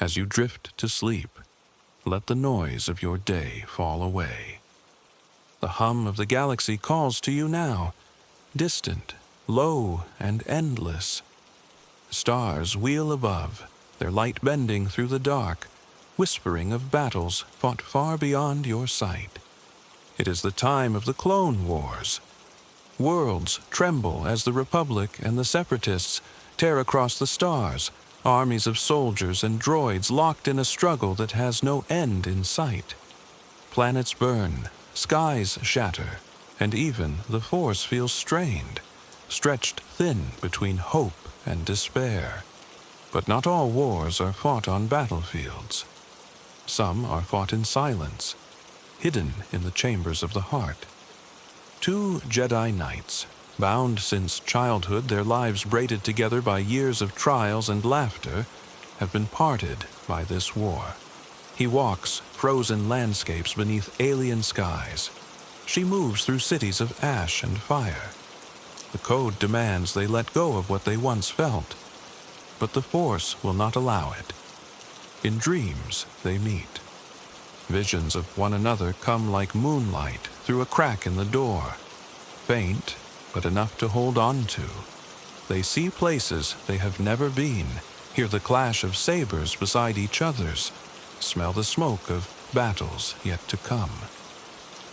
As you drift to sleep, let the noise of your day fall away. The hum of the galaxy calls to you now, distant, low, and endless. Stars wheel above, their light bending through the dark, whispering of battles fought far beyond your sight. It is the time of the Clone Wars. Worlds tremble as the Republic and the Separatists tear across the stars, armies of soldiers and droids locked in a struggle that has no end in sight. Planets burn, skies shatter, and even the Force feels strained, stretched thin between hope and despair. But not all wars are fought on battlefields. Some are fought in silence, hidden in the chambers of the heart. Two Jedi Knights, bound since childhood, their lives braided together by years of trials and laughter, have been parted by this war. He walks frozen landscapes beneath alien skies. She moves through cities of ash and fire. The code demands they let go of what they once felt, but the Force will not allow it. In dreams they meet. Visions of one another come like moonlight through a crack in the door, faint but enough to hold on to. They see places they have never been, hear the clash of sabers beside each other's, smell the smoke of battles yet to come.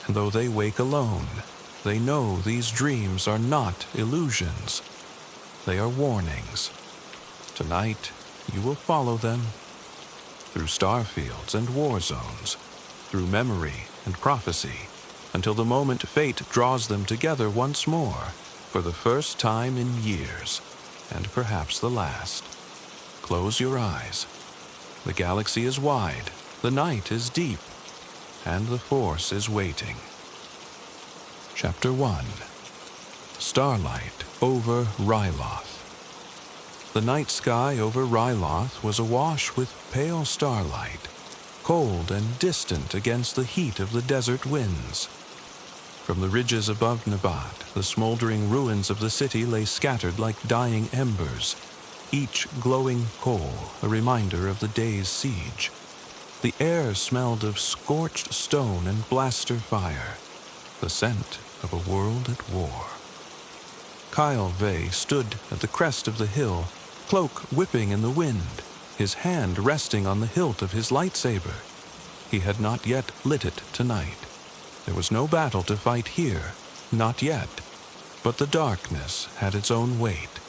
And though they wake alone, they know these dreams are not illusions. They are warnings. Tonight, you will follow them through starfields and war zones, through memory and prophecy, until the moment fate draws them together once more, for the first time in years, and perhaps the last. Close your eyes. The galaxy is wide, the night is deep, and the Force is waiting. Chapter 1. Starlight over Ryloth. The night sky over Ryloth was awash with pale starlight, cold and distant against the heat of the desert winds. From the ridges above Nabat, the smoldering ruins of the city lay scattered like dying embers, each glowing coal a reminder of the day's siege. The air smelled of scorched stone and blaster fire, the scent of a world at war. Kyle Vey stood at the crest of the hill, cloak whipping in the wind, his hand resting on the hilt of his lightsaber. He had not yet lit it tonight. There was no battle to fight here, not yet. But the darkness had its own weight,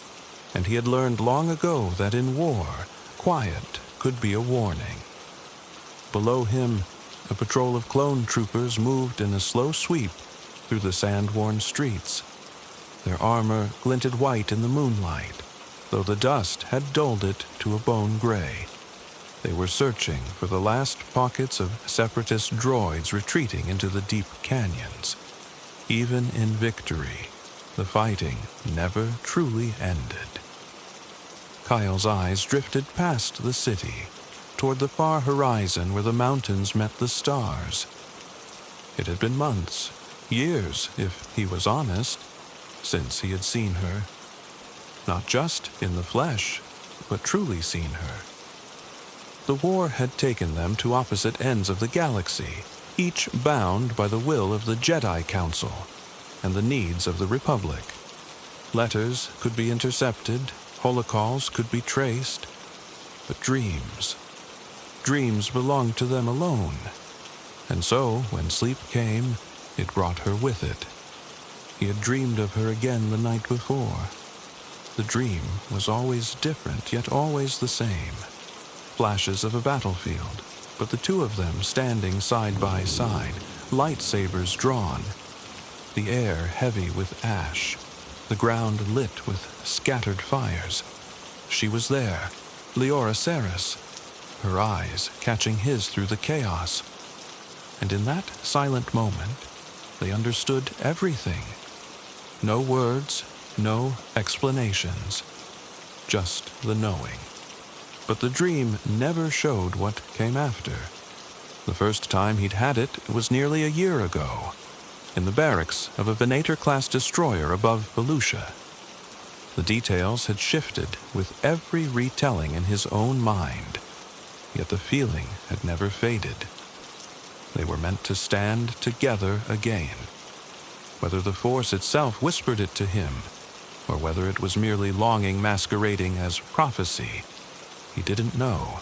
and he had learned long ago that in war, quiet could be a warning. Below him, a patrol of clone troopers moved in a slow sweep through the sand-worn streets. Their armor glinted white in the moonlight, though the dust had dulled it to a bone gray. They were searching for the last pockets of separatist droids retreating into the deep canyons. Even in victory, the fighting never truly ended. Kyle's eyes drifted past the city, toward the far horizon where the mountains met the stars. It had been months, years, if he was honest, since he had seen her. Not just in the flesh, but truly seen her. The war had taken them to opposite ends of the galaxy, each bound by the will of the Jedi Council and the needs of the Republic. Letters could be intercepted, holocalls could be traced, but dreams belonged to them alone. And so, when sleep came, it brought her with it. He had dreamed of her again the night before. The dream was always different, yet always the same. Flashes of a battlefield, but the two of them standing side by side, lightsabers drawn. The air heavy with ash, the ground lit with scattered fires. She was there, Leora Saris, her eyes catching his through the chaos. And in that silent moment, they understood everything. No words, no explanations, just the knowing. But the dream never showed what came after. The first time he'd had it was nearly a year ago, in the barracks of a Venator-class destroyer above Volusia. The details had shifted with every retelling in his own mind. yet the feeling had never faded. They were meant to stand together again. Whether the Force itself whispered it to him, or whether it was merely longing masquerading as prophecy, he didn't know.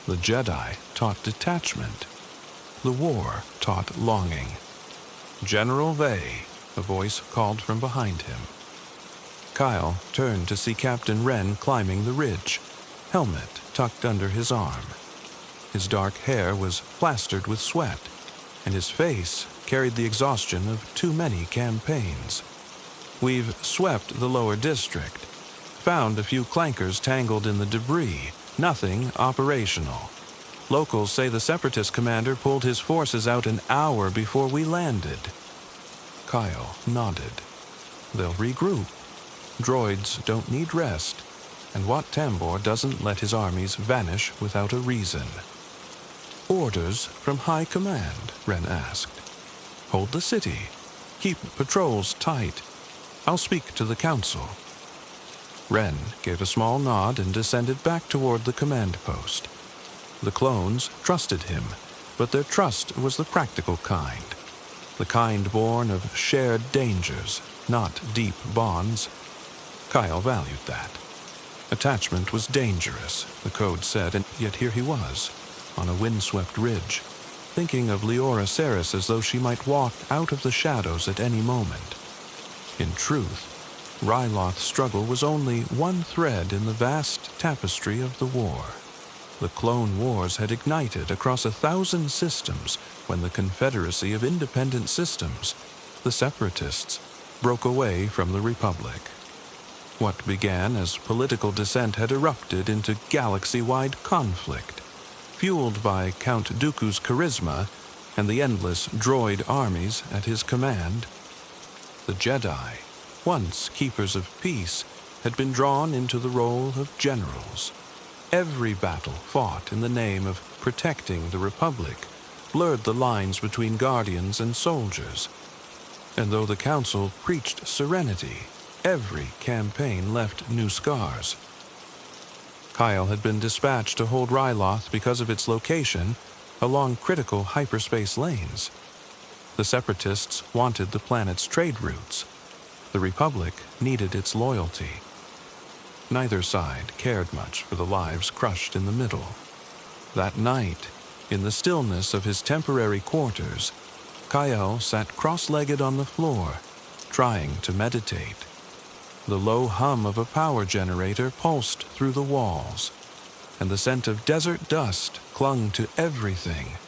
The Jedi taught detachment. The war taught longing. "General Vey," a voice called from behind him. Kyle turned to see Captain Wren climbing the ridge, helmet tucked under his arm. His dark hair was plastered with sweat, and his face carried the exhaustion of too many campaigns. "We've swept the lower district, found a few clankers tangled in the debris, nothing operational. Locals say the Separatist commander pulled his forces out an hour before we landed." Kyle nodded. "They'll regroup. Droids don't need rest, and Wat Tambor doesn't let his armies vanish without a reason." "Orders from High Command?" Wren asked. "Hold the city. Keep patrols tight. I'll speak to the Council." Wren gave a small nod and descended back toward the command post. The clones trusted him, but their trust was the practical kind born of shared dangers, not deep bonds. Kyle valued that. Attachment was dangerous, the code said, and yet here he was, on a windswept ridge, thinking of Leora Saris as though she might walk out of the shadows at any moment. In truth, Ryloth's struggle was only one thread in the vast tapestry of the war. The Clone Wars had ignited across 1,000 systems when the Confederacy of Independent Systems, the Separatists, broke away from the Republic. What began as political dissent had erupted into galaxy-wide conflict, fueled by Count Dooku's charisma and the endless droid armies at his command. The Jedi, once keepers of peace, had been drawn into the role of generals. Every battle fought in the name of protecting the Republic blurred the lines between guardians and soldiers. And though the Council preached serenity, every campaign left new scars. Kyle had been dispatched to hold Ryloth because of its location along critical hyperspace lanes. The Separatists wanted the planet's trade routes. The Republic needed its loyalty. Neither side cared much for the lives crushed in the middle. That night, in the stillness of his temporary quarters, Kyle sat cross-legged on the floor, trying to meditate. The low hum of a power generator pulsed through the walls, and the scent of desert dust clung to everything.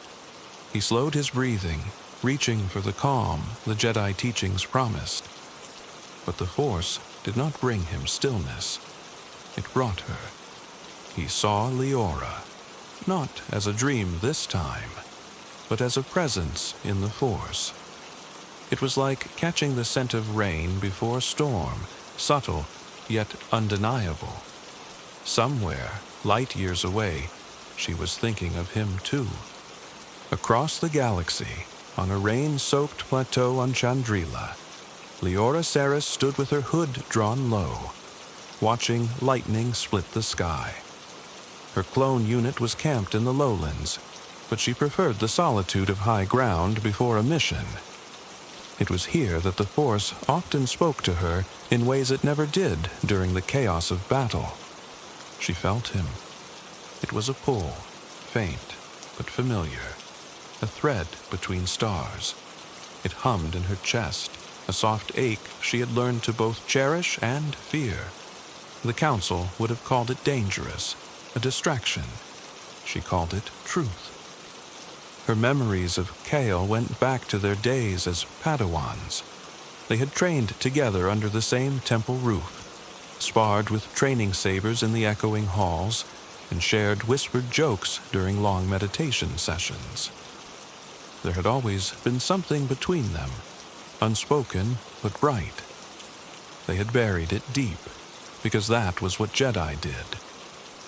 He slowed his breathing, reaching for the calm the Jedi teachings promised. But the Force did not bring him stillness. It brought her. He saw Leora, not as a dream this time, but as a presence in the Force. It was like catching the scent of rain before a storm, subtle yet undeniable. Somewhere, light years away, she was thinking of him too. Across the galaxy, on a rain-soaked plateau on Chandrila, Leora Saris stood with her hood drawn low, watching lightning split the sky. Her clone unit was camped in the lowlands, but she preferred the solitude of high ground before a mission. It was here that the Force often spoke to her in ways it never did during the chaos of battle. She felt him. It was a pull, faint but familiar, a thread between stars. It hummed in her chest, a soft ache she had learned to both cherish and fear. The Council would have called it dangerous, a distraction. She called it truth. Her memories of Kale went back to their days as Padawans. They had trained together under the same temple roof, sparred with training sabers in the echoing halls, and shared whispered jokes during long meditation sessions. There had always been something between them, unspoken but right. They had buried it deep, because that was what Jedi did.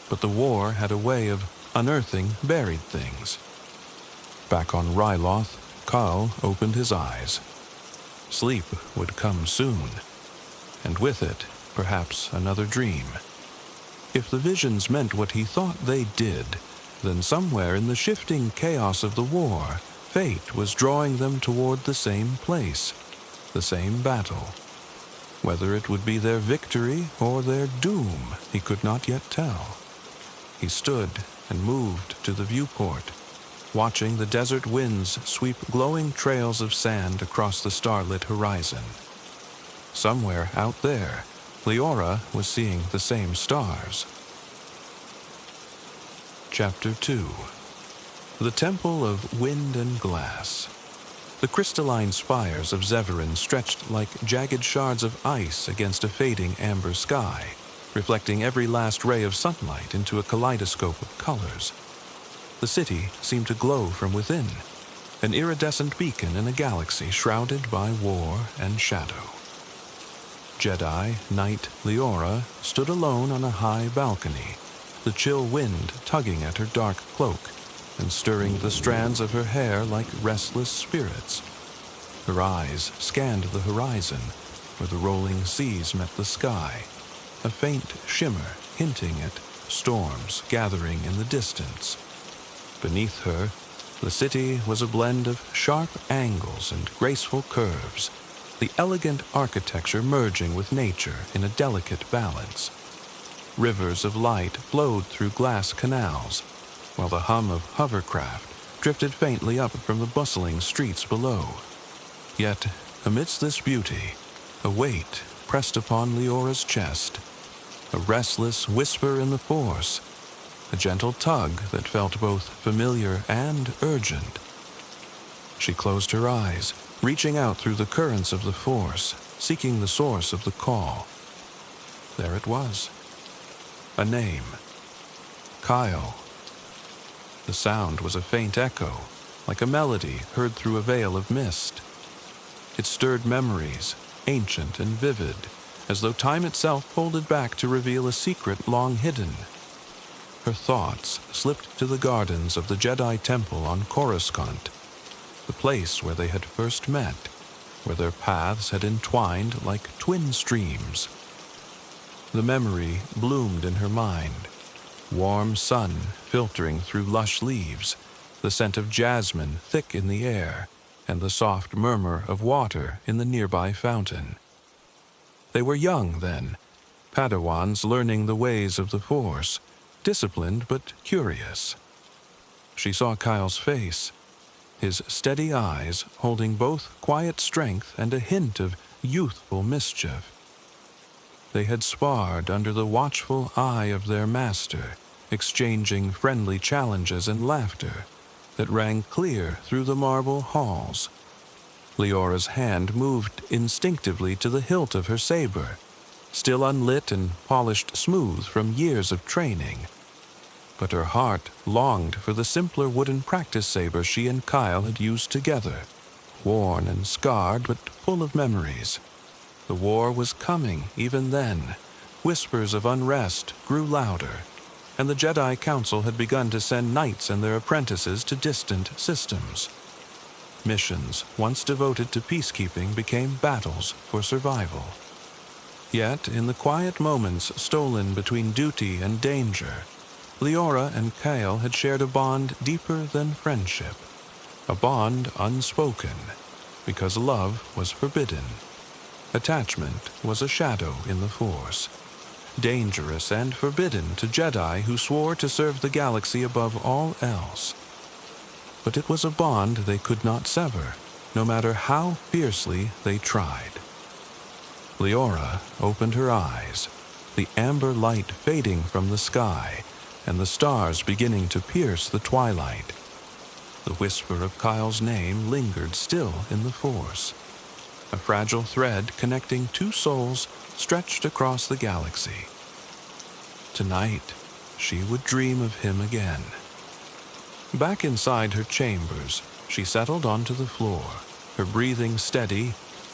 But the war had a way of unearthing buried things. Back on Ryloth, Kyle opened his eyes. Sleep would come soon, and with it, perhaps another dream. If the visions meant what he thought they did, Then somewhere in the shifting chaos of the war, fate was drawing them toward the same place, the same battle. Whether it would be their victory or their doom, he could not yet tell. He stood and moved to the viewport, watching the desert winds sweep glowing trails of sand across the starlit horizon. Somewhere out there, Leora was seeing the same stars. Chapter 2. The Temple of Wind and Glass. The crystalline spires of Zevran stretched like jagged shards of ice against a fading amber sky, reflecting every last ray of sunlight into a kaleidoscope of colors. The city seemed to glow from within, an iridescent beacon in a galaxy shrouded by war and shadow. Jedi Knight Leora stood alone on a high balcony, the chill wind tugging at her dark cloak and stirring the strands of her hair like restless spirits. Her eyes scanned the horizon, where the rolling seas met the sky, a faint shimmer hinting at storms gathering in the distance. Beneath her, the city was a blend of sharp angles and graceful curves, the elegant architecture merging with nature in a delicate balance. Rivers of light flowed through glass canals, while the hum of hovercraft drifted faintly up from the bustling streets below. Yet, amidst this beauty, a weight pressed upon Leora's chest, a restless whisper in the Force, a gentle tug that felt both familiar and urgent. She closed her eyes, reaching out through the currents of the Force, seeking the source of the call. There it was. A name. Kyle. The sound was a faint echo, like a melody heard through a veil of mist. It stirred memories, ancient and vivid, as though time itself folded back to reveal a secret long hidden. Her thoughts slipped to the gardens of the Jedi Temple on Coruscant, the place where they had first met, where their paths had entwined like twin streams. The memory bloomed in her mind, warm sun filtering through lush leaves, the scent of jasmine thick in the air, and the soft murmur of water in the nearby fountain. They were young then, Padawans learning the ways of the Force, disciplined but curious. She saw Kyle's face, his steady eyes holding both quiet strength and a hint of youthful mischief. They had sparred under the watchful eye of their master, exchanging friendly challenges and laughter that rang clear through the marble halls. Leora's hand moved instinctively to the hilt of her saber, still unlit and polished smooth from years of training. But her heart longed for the simpler wooden practice saber she and Kyle had used together, worn and scarred but full of memories. The war was coming even then. Whispers of unrest grew louder, and the Jedi Council had begun to send knights and their apprentices to distant systems. Missions, once devoted to peacekeeping, became battles for survival. Yet, in the quiet moments stolen between duty and danger, Leora and Kyle had shared a bond deeper than friendship, a bond unspoken, because love was forbidden. Attachment was a shadow in the Force, dangerous and forbidden to Jedi who swore to serve the galaxy above all else. But it was a bond they could not sever, no matter how fiercely they tried. Leora opened her eyes, the amber light fading from the sky, and the stars beginning to pierce the twilight. The whisper of Kyle's name lingered still in the Force, a fragile thread connecting two souls stretched across the galaxy. Tonight, she would dream of him again. Back inside her chambers, she settled onto the floor, her breathing steady,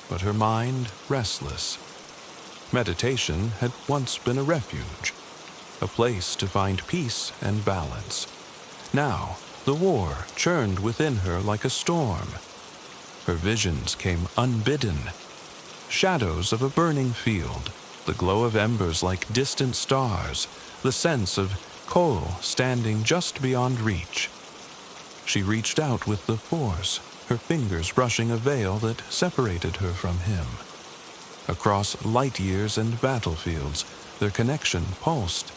but her mind restless. Meditation had once been a refuge, a place to find peace and balance. Now, the war churned within her like a storm. Her visions came unbidden. Shadows of a burning field, the glow of embers like distant stars, the sense of coal standing just beyond reach. She reached out with the force, her fingers brushing a veil that separated her from him. Across light years and battlefields, their connection pulsed,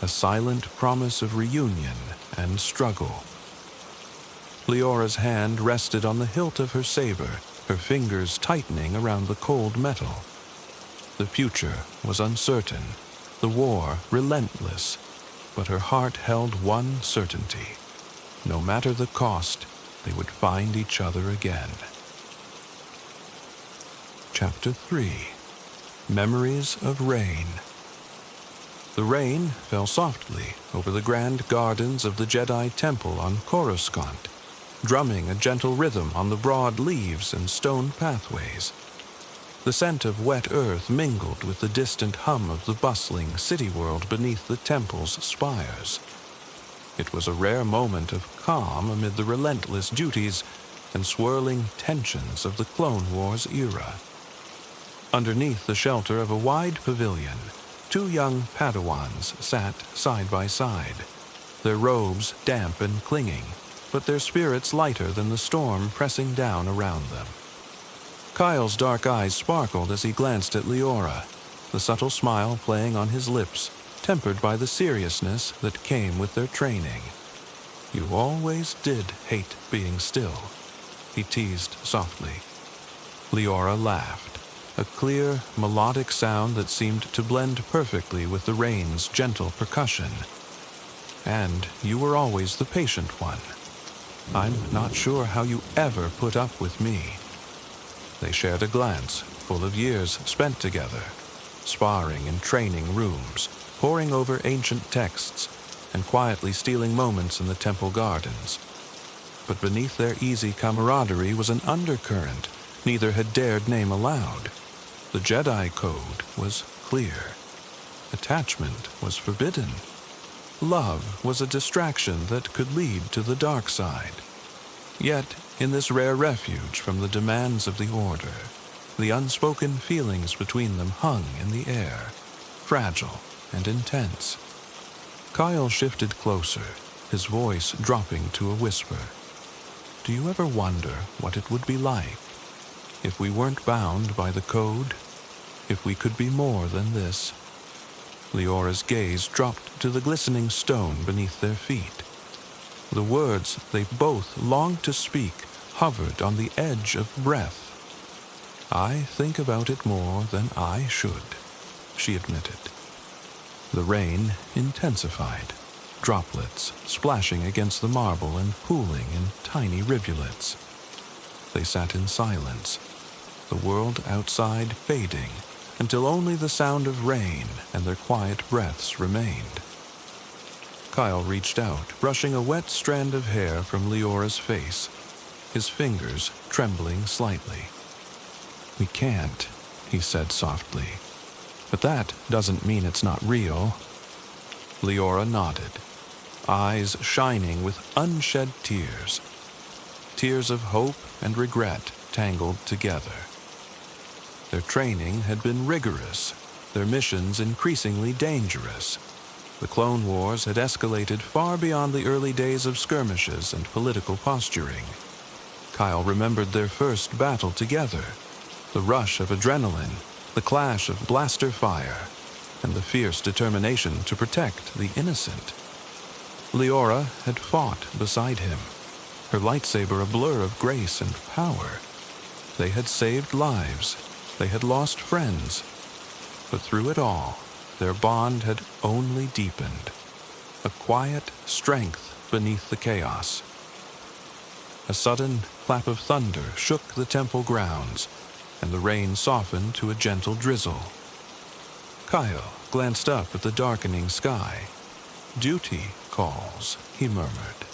a silent promise of reunion and struggle. Leora's hand rested on the hilt of her saber, her fingers tightening around the cold metal. The future was uncertain, the war relentless, but her heart held one certainty. No matter the cost, they would find each other again. Chapter 3. Memories of Rain. The rain fell softly over the grand gardens of the Jedi Temple on Coruscant, drumming a gentle rhythm on the broad leaves and stone pathways. The scent of wet earth mingled with the distant hum of the bustling city world beneath the temple's spires. It was a rare moment of calm amid the relentless duties and swirling tensions of the Clone Wars era. Underneath the shelter of a wide pavilion, two young Padawans sat side by side, their robes damp and clinging, but their spirits lighter than the storm pressing down around them. Kyle's dark eyes sparkled as he glanced at Leora, the subtle smile playing on his lips, tempered by the seriousness that came with their training. "You always did hate being still," he teased softly. Leora laughed, a clear, melodic sound that seemed to blend perfectly with the rain's gentle percussion. "And you were always the patient one. I'm not sure how you ever put up with me." They shared a glance, full of years spent together, sparring in training rooms, poring over ancient texts, and quietly stealing moments in the temple gardens. But beneath their easy camaraderie was an undercurrent neither had dared name aloud. The Jedi code was clear. Attachment was forbidden. Love was a distraction that could lead to the dark side. Yet, in this rare refuge from the demands of the Order, the unspoken feelings between them hung in the air, fragile and intense. Kyle shifted closer, his voice dropping to a whisper. "Do you ever wonder what it would be like if we weren't bound by the code? If we could be more than this?" Leora's gaze dropped to the glistening stone beneath their feet. The words they both longed to speak hovered on the edge of breath. "I think about it more than I should," she admitted. The rain intensified, droplets splashing against the marble and pooling in tiny rivulets. They sat in silence, the world outside fading, until only the sound of rain and their quiet breaths remained. Kyle reached out, brushing a wet strand of hair from Leora's face, his fingers trembling slightly. "We can't," he said softly. "But that doesn't mean it's not real." Leora nodded, eyes shining with unshed tears. Tears of hope and regret tangled together. Their training had been rigorous, their missions increasingly dangerous. The Clone Wars had escalated far beyond the early days of skirmishes and political posturing. Kyle remembered their first battle together, the rush of adrenaline, the clash of blaster fire, and the fierce determination to protect the innocent. Leora had fought beside him, her lightsaber a blur of grace and power. They had saved lives, they had lost friends, but through it all, their bond had only deepened, a quiet strength beneath the chaos. A sudden clap of thunder shook the temple grounds, and the rain softened to a gentle drizzle. Kyle glanced up at the darkening sky. "Duty calls," he murmured.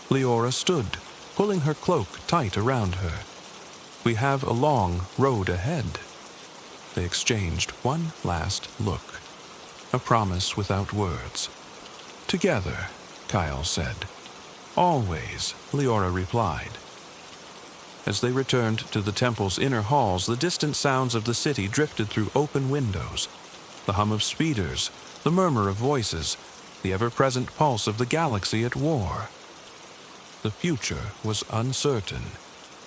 Leora stood, pulling her cloak tight around her. "We have a long road ahead." They exchanged one last look, a promise without words. "Together," Kyle said. "Always," Leora replied. As they returned to the temple's inner halls, the distant sounds of the city drifted through open windows. The hum of speeders, the murmur of voices, the ever-present pulse of the galaxy at war. The future was uncertain.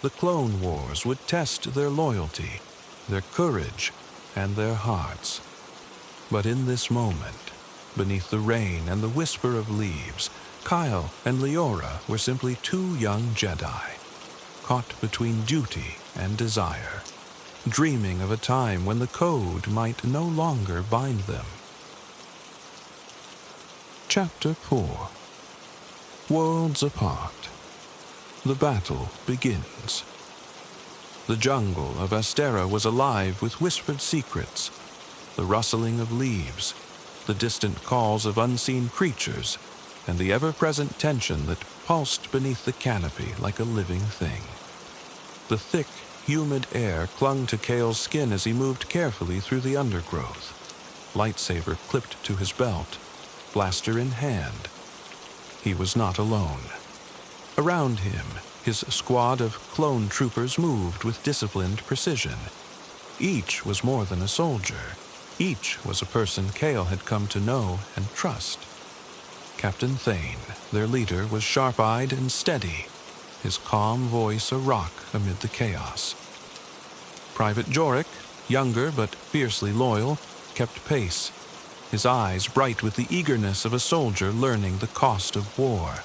The Clone Wars would test their loyalty, their courage, and their hearts. But in this moment, beneath the rain and the whisper of leaves, Kyle and Leora were simply two young Jedi, caught between duty and desire, dreaming of a time when the code might no longer bind them. Chapter 4. Worlds Apart. The battle begins. The jungle of Astera was alive with whispered secrets, the rustling of leaves, the distant calls of unseen creatures, and the ever-present tension that pulsed beneath the canopy like a living thing. The thick, humid air clung to Kale's skin as he moved carefully through the undergrowth, lightsaber clipped to his belt, blaster in hand. He was not alone. Around him, his squad of clone troopers moved with disciplined precision. Each was more than a soldier. Each was a person Kale had come to know and trust. Captain Thane, their leader, was sharp-eyed and steady, his calm voice a rock amid the chaos. Private Jorik, younger but fiercely loyal, kept pace, his eyes bright with the eagerness of a soldier learning the cost of war.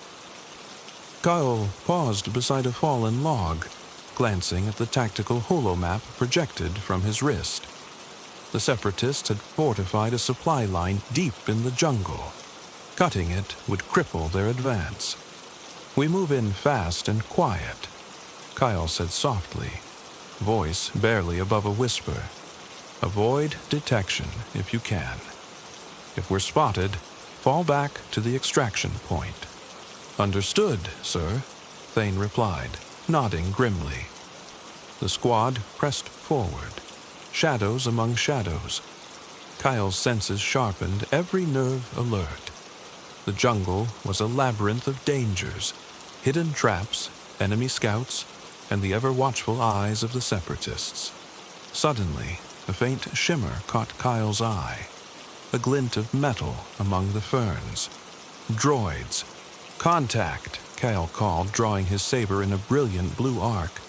Kyle paused beside a fallen log, glancing at the tactical holomap projected from his wrist. The Separatists had fortified a supply line deep in the jungle. Cutting it would cripple their advance. "We move in fast and quiet," Kyle said softly, voice barely above a whisper. "Avoid detection if you can. If we're spotted, fall back to the extraction point." "Understood, sir," Thane replied, nodding grimly. The squad pressed forward, shadows among shadows. Kyle's senses sharpened, every nerve alert. The jungle was a labyrinth of dangers, hidden traps, enemy scouts, and the ever-watchful eyes of the Separatists. Suddenly, a faint shimmer caught Kyle's eye, a glint of metal among the ferns. "Droids! Contact!" Kyle called, drawing his saber in a brilliant blue arc.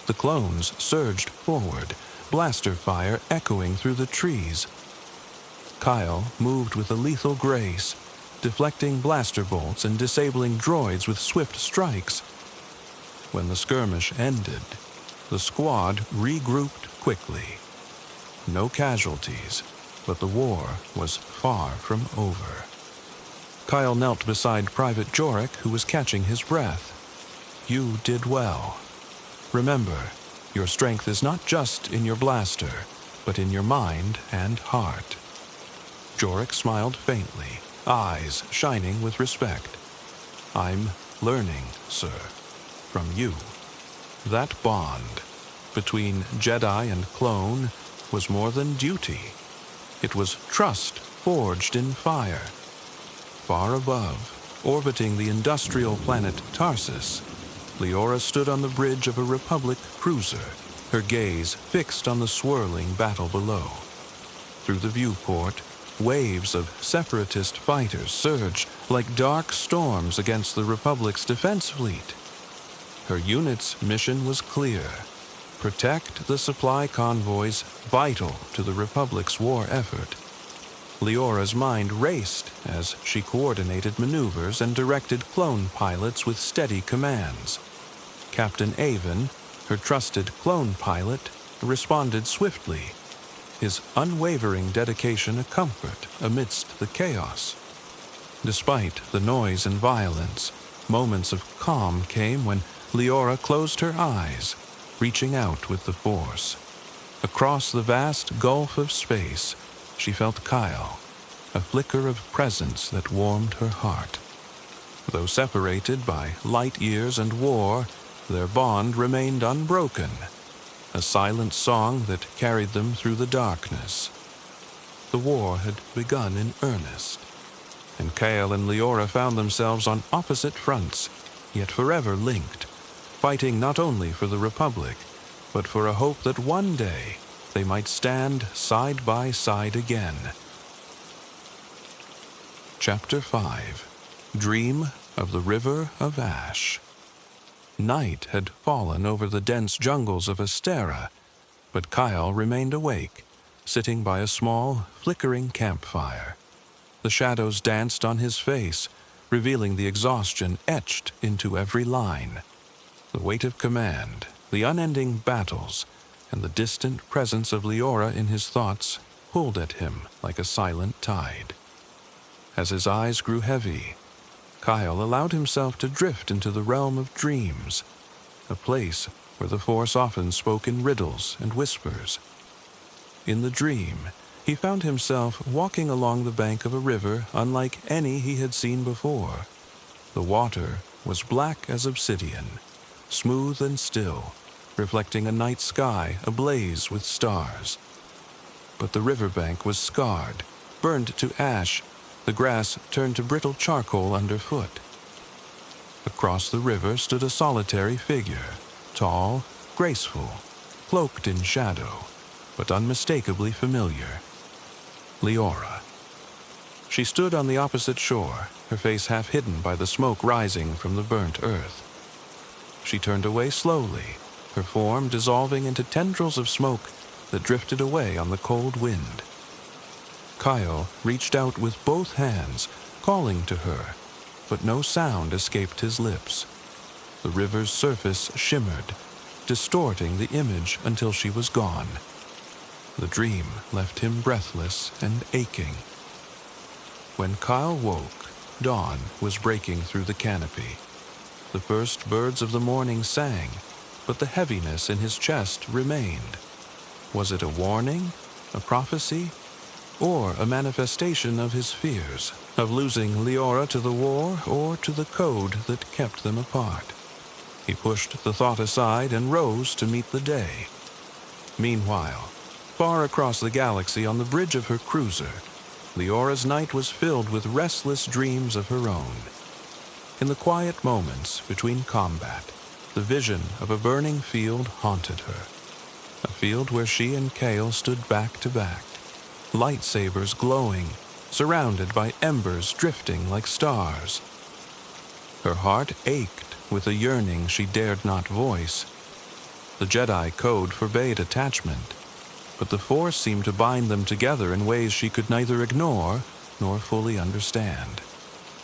The clones surged forward, blaster fire echoing through the trees. Kyle moved with a lethal grace, deflecting blaster bolts and disabling droids with swift strikes. When the skirmish ended, the squad regrouped quickly. No casualties, but the war was far from over. Kyle knelt beside Private Jorik, who was catching his breath. "You did well. Remember, your strength is not just in your blaster, but in your mind and heart." Jorik smiled faintly, eyes shining with respect. "I'm learning, sir, from you." That bond between Jedi and clone was more than duty. It was trust forged in fire. Far above, orbiting the industrial planet Tarsus, Leora stood on the bridge of a Republic cruiser, her gaze fixed on the swirling battle below. Through the viewport, waves of Separatist fighters surged like dark storms against the Republic's defense fleet. Her unit's mission was clear: protect the supply convoys vital to the Republic's war effort. Leora's mind raced as she coordinated maneuvers and directed clone pilots with steady commands. Captain Avon, her trusted clone pilot, responded swiftly, his unwavering dedication a comfort amidst the chaos. Despite the noise and violence, moments of calm came when Leora closed her eyes, reaching out with the Force. Across the vast gulf of space, she felt Kyle, a flicker of presence that warmed her heart. Though separated by light years and war, their bond remained unbroken, a silent song that carried them through the darkness. The war had begun in earnest, and Kale and Leora found themselves on opposite fronts, yet forever linked, fighting not only for the Republic, but for a hope that one day they might stand side by side again. Chapter 5. Dream of the River of Ash. Night had fallen over the dense jungles of Astera, but Kyle remained awake, sitting by a small, flickering campfire. The shadows danced on his face, revealing the exhaustion etched into every line. The weight of command, the unending battles, and the distant presence of Leora in his thoughts pulled at him like a silent tide. As his eyes grew heavy, Kyle allowed himself to drift into the realm of dreams, a place where the Force often spoke in riddles and whispers. In the dream, he found himself walking along the bank of a river unlike any he had seen before. The water was black as obsidian, smooth and still, reflecting a night sky ablaze with stars. But the riverbank was scarred, burned to ash, the grass turned to brittle charcoal underfoot. Across the river stood a solitary figure, tall, graceful, cloaked in shadow, but unmistakably familiar. Leora. She stood on the opposite shore, her face half hidden by the smoke rising from the burnt earth. She turned away slowly, her form dissolving into tendrils of smoke that drifted away on the cold wind. Kyle reached out with both hands, calling to her, but no sound escaped his lips. The river's surface shimmered, distorting the image until she was gone. The dream left him breathless and aching. When Kyle woke, dawn was breaking through the canopy. The first birds of the morning sang, but the heaviness in his chest remained. Was it a warning, a prophecy, or a manifestation of his fears, of losing Leora to the war or to the code that kept them apart? He pushed the thought aside and rose to meet the day. Meanwhile, far across the galaxy on the bridge of her cruiser, Leora's night was filled with restless dreams of her own. In the quiet moments between combat, the vision of a burning field haunted her. A field where she and Kale stood back to back, lightsabers glowing, surrounded by embers drifting like stars. Her heart ached with a yearning she dared not voice. The Jedi code forbade attachment, but the Force seemed to bind them together in ways she could neither ignore nor fully understand.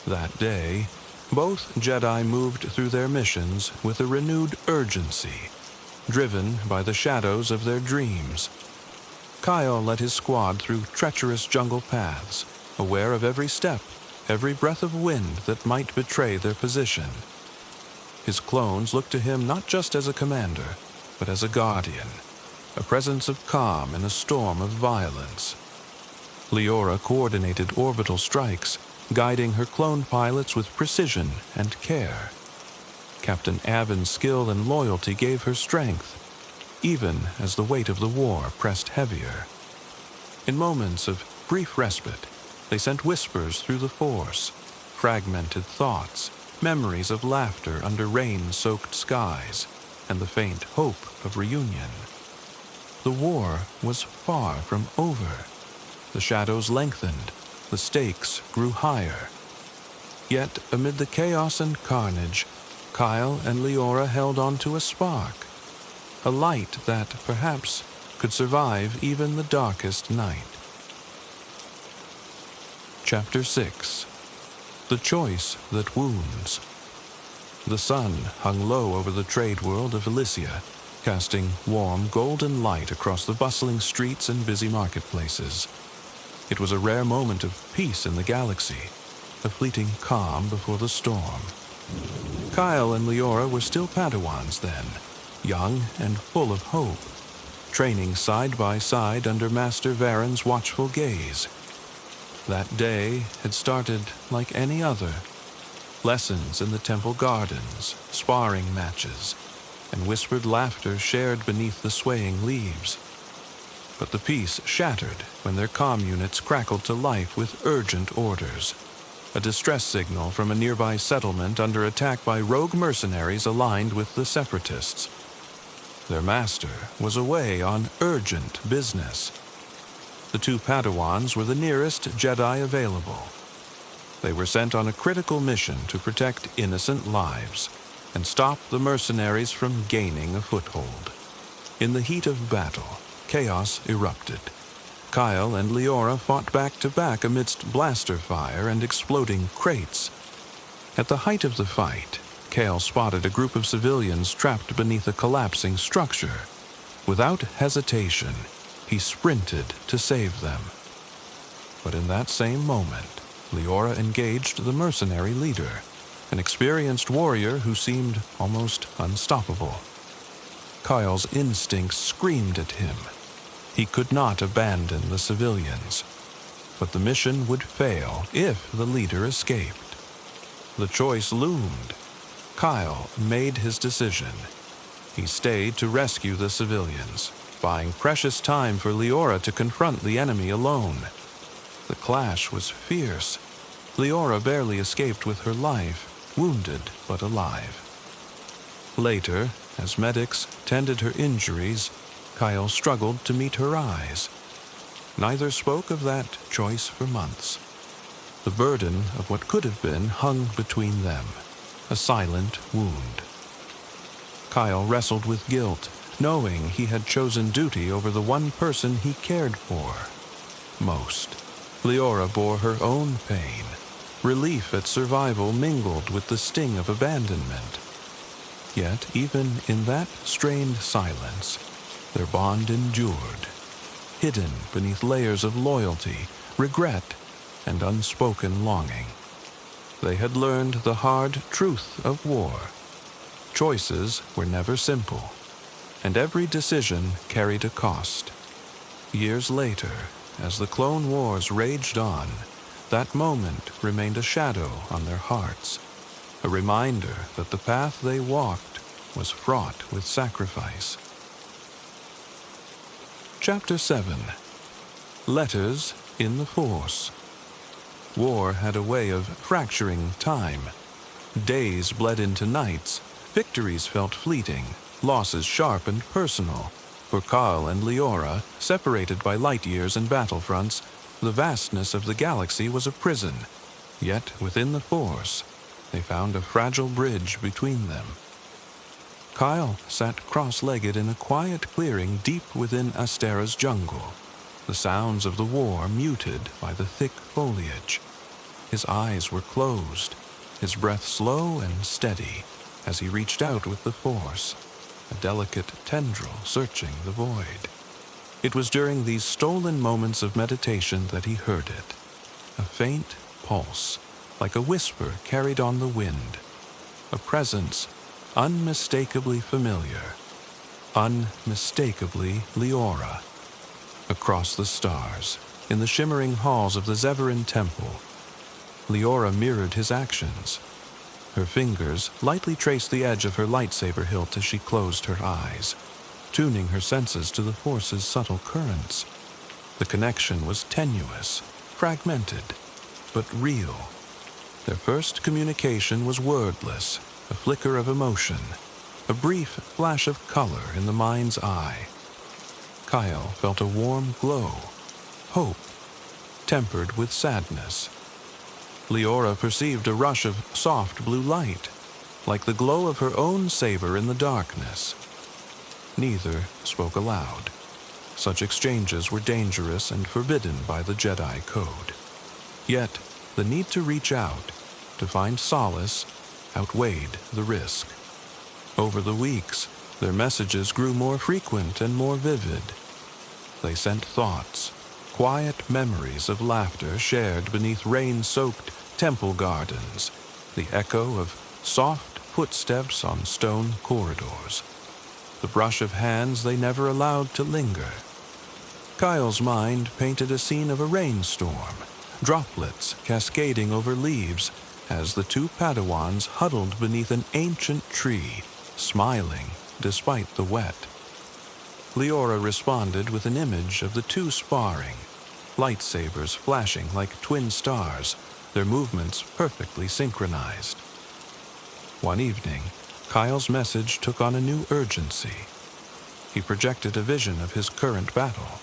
That day, both Jedi moved through their missions with a renewed urgency, driven by the shadows of their dreams. Kyle led his squad through treacherous jungle paths, aware of every step, every breath of wind that might betray their position. His clones looked to him not just as a commander, but as a guardian, a presence of calm in a storm of violence. Leora coordinated orbital strikes, guiding her clone pilots with precision and care. Captain Avin's skill and loyalty gave her strength, even as the weight of the war pressed heavier. In moments of brief respite, they sent whispers through the Force, fragmented thoughts, memories of laughter under rain-soaked skies, and the faint hope of reunion. The war was far from over. The shadows lengthened, the stakes grew higher. Yet, amid the chaos and carnage, Kyle and Leora held on to a spark, a light that, perhaps, could survive even the darkest night. Chapter 6. The Choice That Wounds. The sun hung low over the trade world of Elysia, casting warm, golden light across the bustling streets and busy marketplaces. It was a rare moment of peace in the galaxy, a fleeting calm before the storm. Kyle and Leora were still Padawans then, young and full of hope, training side by side under Master Varen's watchful gaze. That day had started like any other. Lessons in the temple gardens, sparring matches, and whispered laughter shared beneath the swaying leaves. But the peace shattered when their comm units crackled to life with urgent orders. A distress signal from a nearby settlement under attack by rogue mercenaries aligned with the Separatists. Their master was away on urgent business. The two Padawans were the nearest Jedi available. They were sent on a critical mission to protect innocent lives and stop the mercenaries from gaining a foothold. In the heat of battle, chaos erupted. Kyle and Leora fought back to back amidst blaster fire and exploding crates. At the height of the fight, Kyle spotted a group of civilians trapped beneath a collapsing structure. Without hesitation, he sprinted to save them. But in that same moment, Leora engaged the mercenary leader, an experienced warrior who seemed almost unstoppable. Kyle's instincts screamed at him. He could not abandon the civilians, but the mission would fail if the leader escaped. The choice loomed. Kyle made his decision. He stayed to rescue the civilians, buying precious time for Leora to confront the enemy alone. The clash was fierce. Leora barely escaped with her life, wounded but alive. Later, as medics tended her injuries, Kyle struggled to meet her eyes. Neither spoke of that choice for months. The burden of what could have been hung between them, a silent wound. Kyle wrestled with guilt, knowing he had chosen duty over the one person he cared for most. Leora bore her own pain. Relief at survival mingled with the sting of abandonment. Yet, even in that strained silence, their bond endured, hidden beneath layers of loyalty, regret, and unspoken longing. They had learned the hard truth of war. Choices were never simple, and every decision carried a cost. Years later, as the Clone Wars raged on, that moment remained a shadow on their hearts, a reminder that the path they walked was fraught with sacrifice. Chapter 7. Letters in the Force. War had a way of fracturing time. Days bled into nights, victories felt fleeting, losses sharp and personal. For Kyle and Leora, separated by light years and battlefronts, the vastness of the galaxy was a prison. Yet within the Force, they found a fragile bridge between them. Kyle sat cross-legged in a quiet clearing deep within Astera's jungle, the sounds of the war muted by the thick foliage. His eyes were closed, his breath slow and steady as he reached out with the Force, a delicate tendril searching the void. It was during these stolen moments of meditation that he heard it, a faint pulse, like a whisper carried on the wind, a presence unmistakably familiar, unmistakably Leora. Across the stars, in the shimmering halls of the Zeverin Temple, Leora mirrored his actions. Her fingers lightly traced the edge of her lightsaber hilt as she closed her eyes, tuning her senses to the Force's subtle currents. The connection was tenuous, fragmented, but real. Their first communication was wordless, a flicker of emotion, a brief flash of color in the mind's eye. Kyle felt a warm glow, hope, tempered with sadness. Leora perceived a rush of soft blue light, like the glow of her own saber in the darkness. Neither spoke aloud. Such exchanges were dangerous and forbidden by the Jedi Code. Yet, the need to reach out, to find solace, outweighed the risk. Over the weeks, their messages grew more frequent and more vivid. They sent thoughts, quiet memories of laughter shared beneath rain-soaked temple gardens, the echo of soft footsteps on stone corridors, the brush of hands they never allowed to linger. Kyle's mind painted a scene of a rainstorm, droplets cascading over leaves as the two Padawans huddled beneath an ancient tree, smiling despite the wet. Leora responded with an image of the two sparring, lightsabers flashing like twin stars, their movements perfectly synchronized. One evening, Kyle's message took on a new urgency. He projected a vision of his current battle,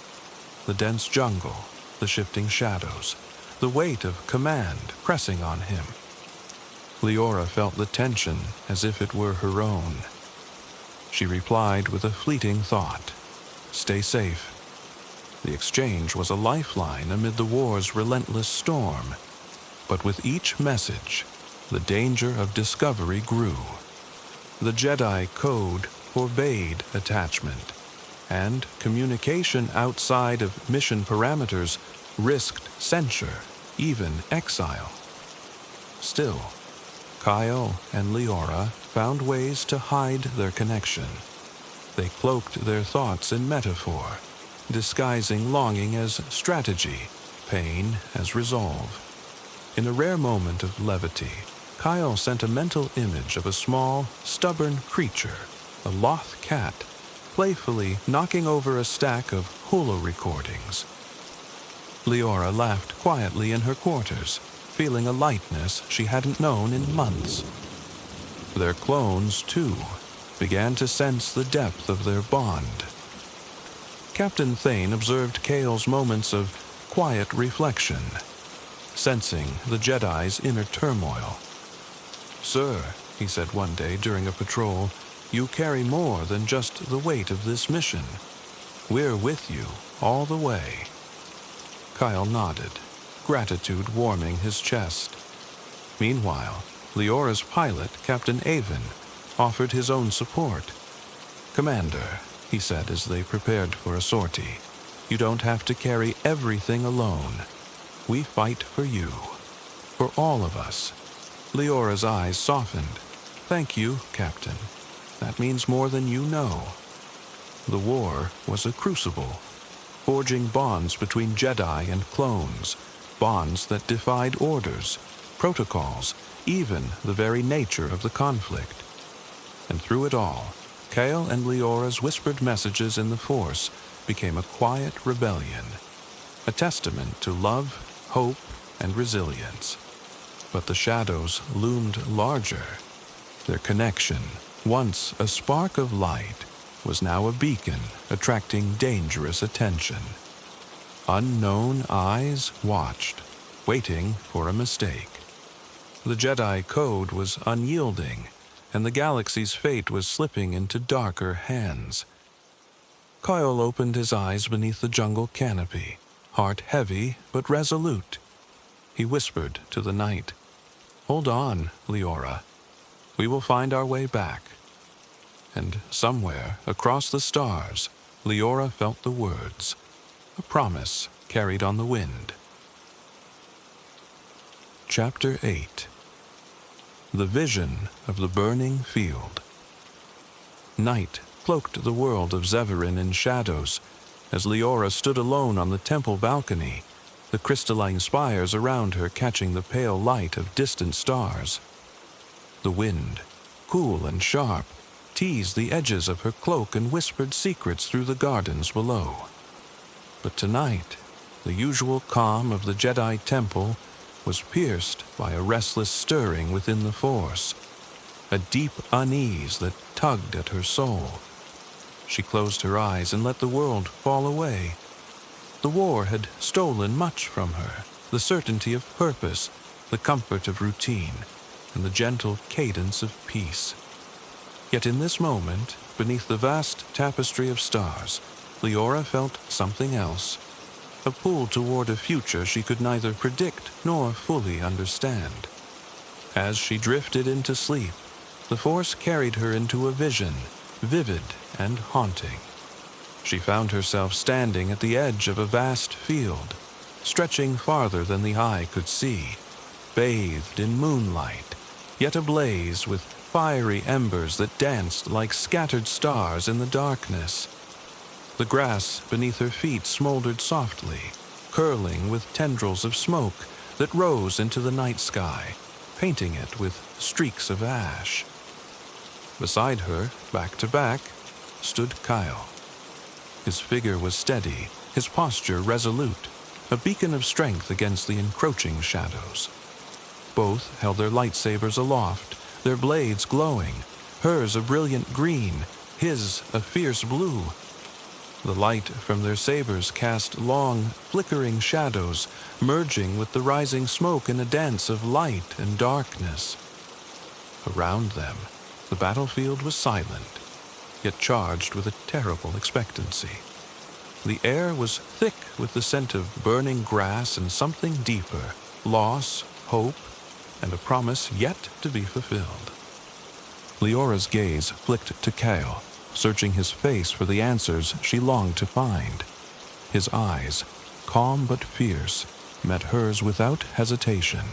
the dense jungle, the shifting shadows, the weight of command pressing on him. Leora felt the tension as if it were her own. She replied with a fleeting thought, "Stay safe." The exchange was a lifeline amid the war's relentless storm, but with each message, the danger of discovery grew. The Jedi code forbade attachment, and communication outside of mission parameters risked censure, even exile. Still, Kyle and Leora found ways to hide their connection. They cloaked their thoughts in metaphor, disguising longing as strategy, pain as resolve. In a rare moment of levity, Kyle sent a mental image of a small, stubborn creature, a loth cat, playfully knocking over a stack of holo recordings. Leora laughed quietly in her quarters, feeling a lightness she hadn't known in months. Their clones, too, began to sense the depth of their bond. Captain Thane observed Kale's moments of quiet reflection, sensing the Jedi's inner turmoil. "Sir," he said one day during a patrol, "you carry more than just the weight of this mission. We're with you all the way." Kyle nodded, gratitude warming his chest. Meanwhile, Leora's pilot, Captain Avon, offered his own support. "Commander," he said as they prepared for a sortie, "you don't have to carry everything alone. We fight for you, for all of us." Leora's eyes softened. "Thank you, Captain. That means more than you know." The war was a crucible, forging bonds between Jedi and clones, bonds that defied orders, protocols, even the very nature of the conflict. And through it all, Kale and Leora's whispered messages in the Force became a quiet rebellion, a testament to love, hope, and resilience. But the shadows loomed larger. Their connection, once a spark of light, was now a beacon attracting dangerous attention. Unknown eyes watched, waiting for a mistake. The Jedi code was unyielding, and the galaxy's fate was slipping into darker hands. Kyle opened his eyes beneath the jungle canopy, heart heavy but resolute. He whispered to the night, "Hold on, Leora. We will find our way back." And somewhere across the stars, Leora felt the words, a promise carried on the wind. Chapter 8. The Vision of the Burning Field. Night cloaked the world of Zeverin in shadows as Leora stood alone on the temple balcony, the crystalline spires around her catching the pale light of distant stars. The wind, cool and sharp, teased the edges of her cloak and whispered secrets through the gardens below. But tonight, the usual calm of the Jedi temple was pierced by a restless stirring within the Force, a deep unease that tugged at her soul. She closed her eyes and let the world fall away. The war had stolen much from her, the certainty of purpose, the comfort of routine, and the gentle cadence of peace. Yet in this moment, beneath the vast tapestry of stars, Leora felt something else, a pull toward a future she could neither predict nor fully understand. As she drifted into sleep, the Force carried her into a vision, vivid and haunting. She found herself standing at the edge of a vast field, stretching farther than the eye could see, bathed in moonlight, yet ablaze with fiery embers that danced like scattered stars in the darkness. The grass beneath her feet smoldered softly, curling with tendrils of smoke that rose into the night sky, painting it with streaks of ash. Beside her, back to back, stood Kyle. His figure was steady, his posture resolute, a beacon of strength against the encroaching shadows. Both held their lightsabers aloft, their blades glowing, hers a brilliant green, his a fierce blue. The light from their sabers cast long, flickering shadows, merging with the rising smoke in a dance of light and darkness. Around them, the battlefield was silent, yet charged with a terrible expectancy. The air was thick with the scent of burning grass and something deeper, loss, hope, and a promise yet to be fulfilled. Leora's gaze flicked to Kyle, searching his face for the answers she longed to find. His eyes, calm but fierce, met hers without hesitation.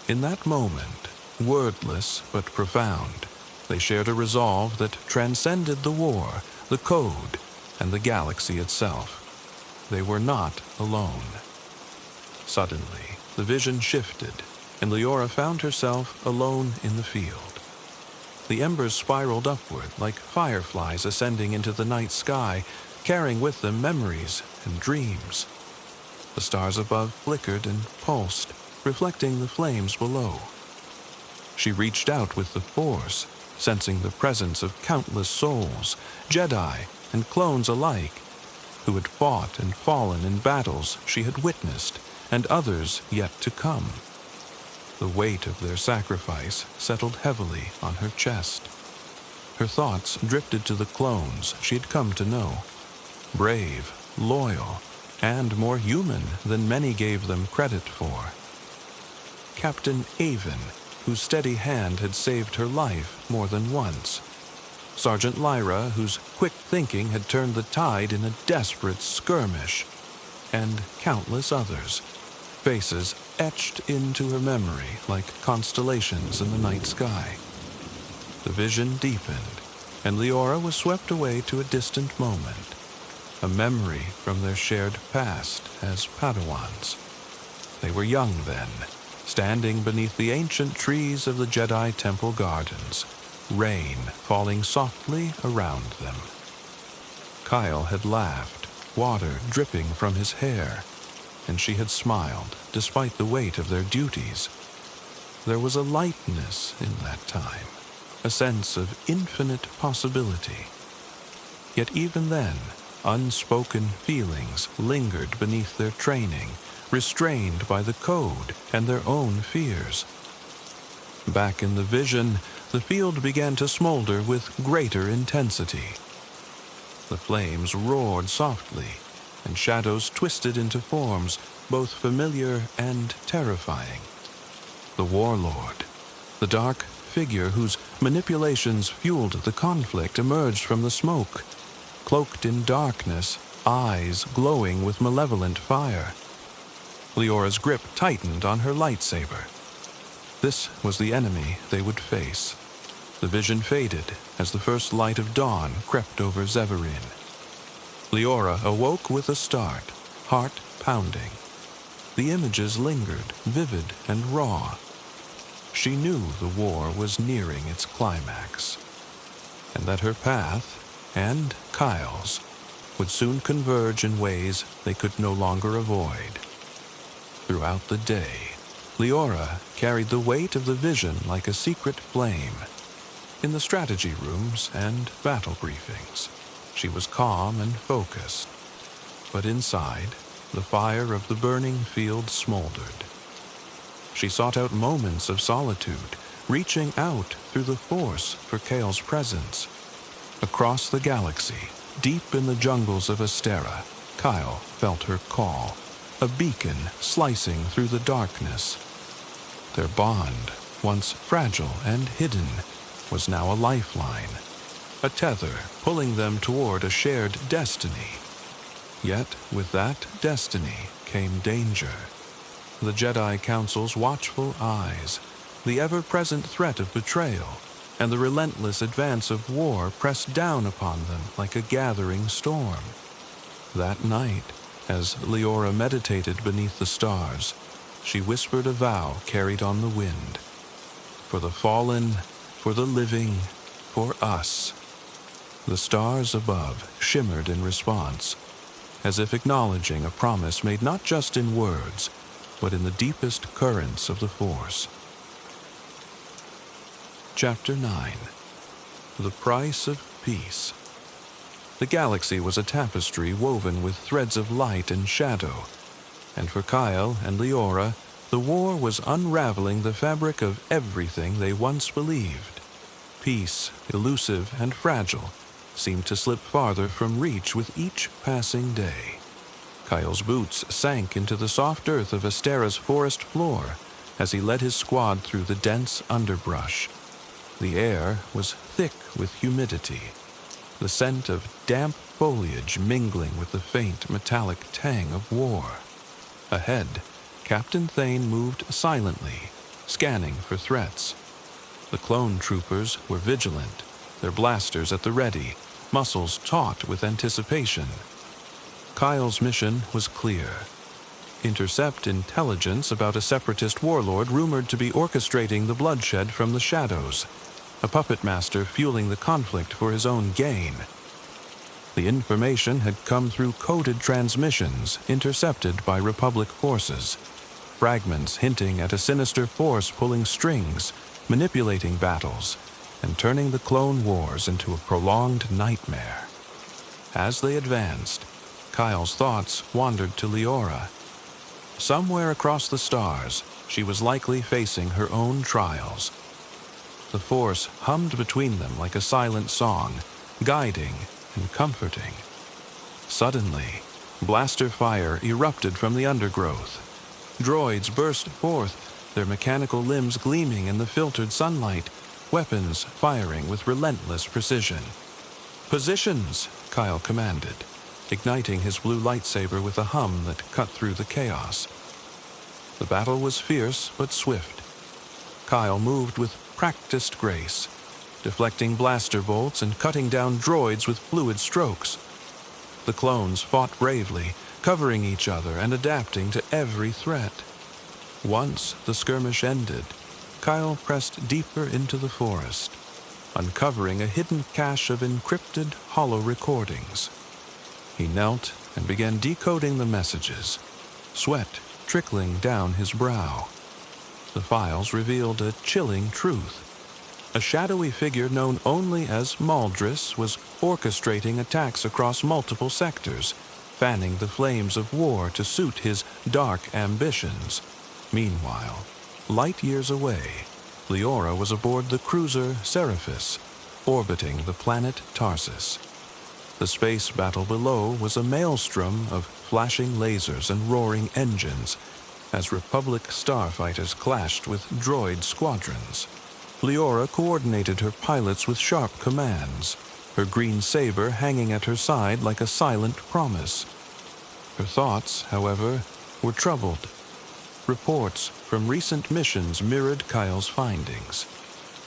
In that moment, wordless but profound, they shared a resolve that transcended the war, the code, and the galaxy itself. They were not alone. Suddenly, the vision shifted, and Leora found herself alone in the field. The embers spiraled upward like fireflies ascending into the night sky, carrying with them memories and dreams. The stars above flickered and pulsed, reflecting the flames below. She reached out with the Force, sensing the presence of countless souls, Jedi and clones alike, who had fought and fallen in battles she had witnessed, and others yet to come. The weight of their sacrifice settled heavily on her chest. Her thoughts drifted to the clones she had come to know. Brave, loyal, and more human than many gave them credit for. Captain Avon, whose steady hand had saved her life more than once. Sergeant Lyra, whose quick thinking had turned the tide in a desperate skirmish. And countless others, faces etched into her memory like constellations in the night sky. The vision deepened, and Leora was swept away to a distant moment, a memory from their shared past as Padawans. They were young then, standing beneath the ancient trees of the Jedi Temple Gardens, rain falling softly around them. Kyle had laughed, water dripping from his hair, and she had smiled despite the weight of their duties. There was a lightness in that time, a sense of infinite possibility. Yet even then, unspoken feelings lingered beneath their training, restrained by the code and their own fears. Back in the vision, the field began to smolder with greater intensity. The flames roared softly, and shadows twisted into forms both familiar and terrifying. The warlord, the dark figure whose manipulations fueled the conflict, emerged from the smoke, cloaked in darkness, eyes glowing with malevolent fire. Leora's grip tightened on her lightsaber. This was the enemy they would face. The vision faded as the first light of dawn crept over Zeverin. Leora awoke with a start, heart pounding. The images lingered, vivid and raw. She knew the war was nearing its climax, and that her path, and Kyle's, would soon converge in ways they could no longer avoid. Throughout the day, Leora carried the weight of the vision like a secret flame. In the strategy rooms and battle briefings, she was calm and focused, but inside, the fire of the burning field smoldered. She sought out moments of solitude, reaching out through the Force for Kale's presence. Across the galaxy, deep in the jungles of Astera, Kyle felt her call, a beacon slicing through the darkness. Their bond, once fragile and hidden, was now a lifeline, a tether pulling them toward a shared destiny. Yet with that destiny came danger. The Jedi Council's watchful eyes, the ever-present threat of betrayal, and the relentless advance of war pressed down upon them like a gathering storm. That night, as Leora meditated beneath the stars, she whispered a vow carried on the wind. For the fallen, for the living, for us. The stars above shimmered in response, as if acknowledging a promise made not just in words, but in the deepest currents of the Force. Chapter 9. The Price of Peace. The galaxy was a tapestry woven with threads of light and shadow, and for Kyle and Leora, the war was unraveling the fabric of everything they once believed. Peace, elusive and fragile, seemed to slip farther from reach with each passing day. Kyle's boots sank into the soft earth of Astera's forest floor as he led his squad through the dense underbrush. The air was thick with humidity, the scent of damp foliage mingling with the faint metallic tang of war. Ahead, Captain Thane moved silently, scanning for threats. The clone troopers were vigilant, their blasters at the ready, muscles taut with anticipation. Kyle's mission was clear. Intercept intelligence about a separatist warlord rumored to be orchestrating the bloodshed from the shadows, a puppet master fueling the conflict for his own gain. The information had come through coded transmissions intercepted by Republic forces, fragments hinting at a sinister force pulling strings, manipulating battles, and turning the clone wars into a prolonged nightmare. As they advanced, Kyle's thoughts wandered to Leora. Somewhere across the stars, she was likely facing her own trials. The Force hummed between them like a silent song, guiding and comforting. Suddenly, blaster fire erupted from the undergrowth. Droids burst forth, their mechanical limbs gleaming in the filtered sunlight, weapons firing with relentless precision. "Positions," Kyle commanded, igniting his blue lightsaber with a hum that cut through the chaos. The battle was fierce but swift. Kyle moved with practiced grace, deflecting blaster bolts and cutting down droids with fluid strokes. The clones fought bravely, covering each other and adapting to every threat. Once the skirmish ended, Kyle pressed deeper into the forest, uncovering a hidden cache of encrypted holo recordings. He knelt and began decoding the messages, sweat trickling down his brow. The files revealed a chilling truth. A shadowy figure known only as Maldris was orchestrating attacks across multiple sectors, fanning the flames of war to suit his dark ambitions. Meanwhile, light years away, Leora was aboard the cruiser Seraphis, orbiting the planet Tarsus. The space battle below was a maelstrom of flashing lasers and roaring engines, as Republic starfighters clashed with droid squadrons. Leora coordinated her pilots with sharp commands, her green saber hanging at her side like a silent promise. Her thoughts, however, were troubled. Reports from recent missions mirrored Kyle's findings,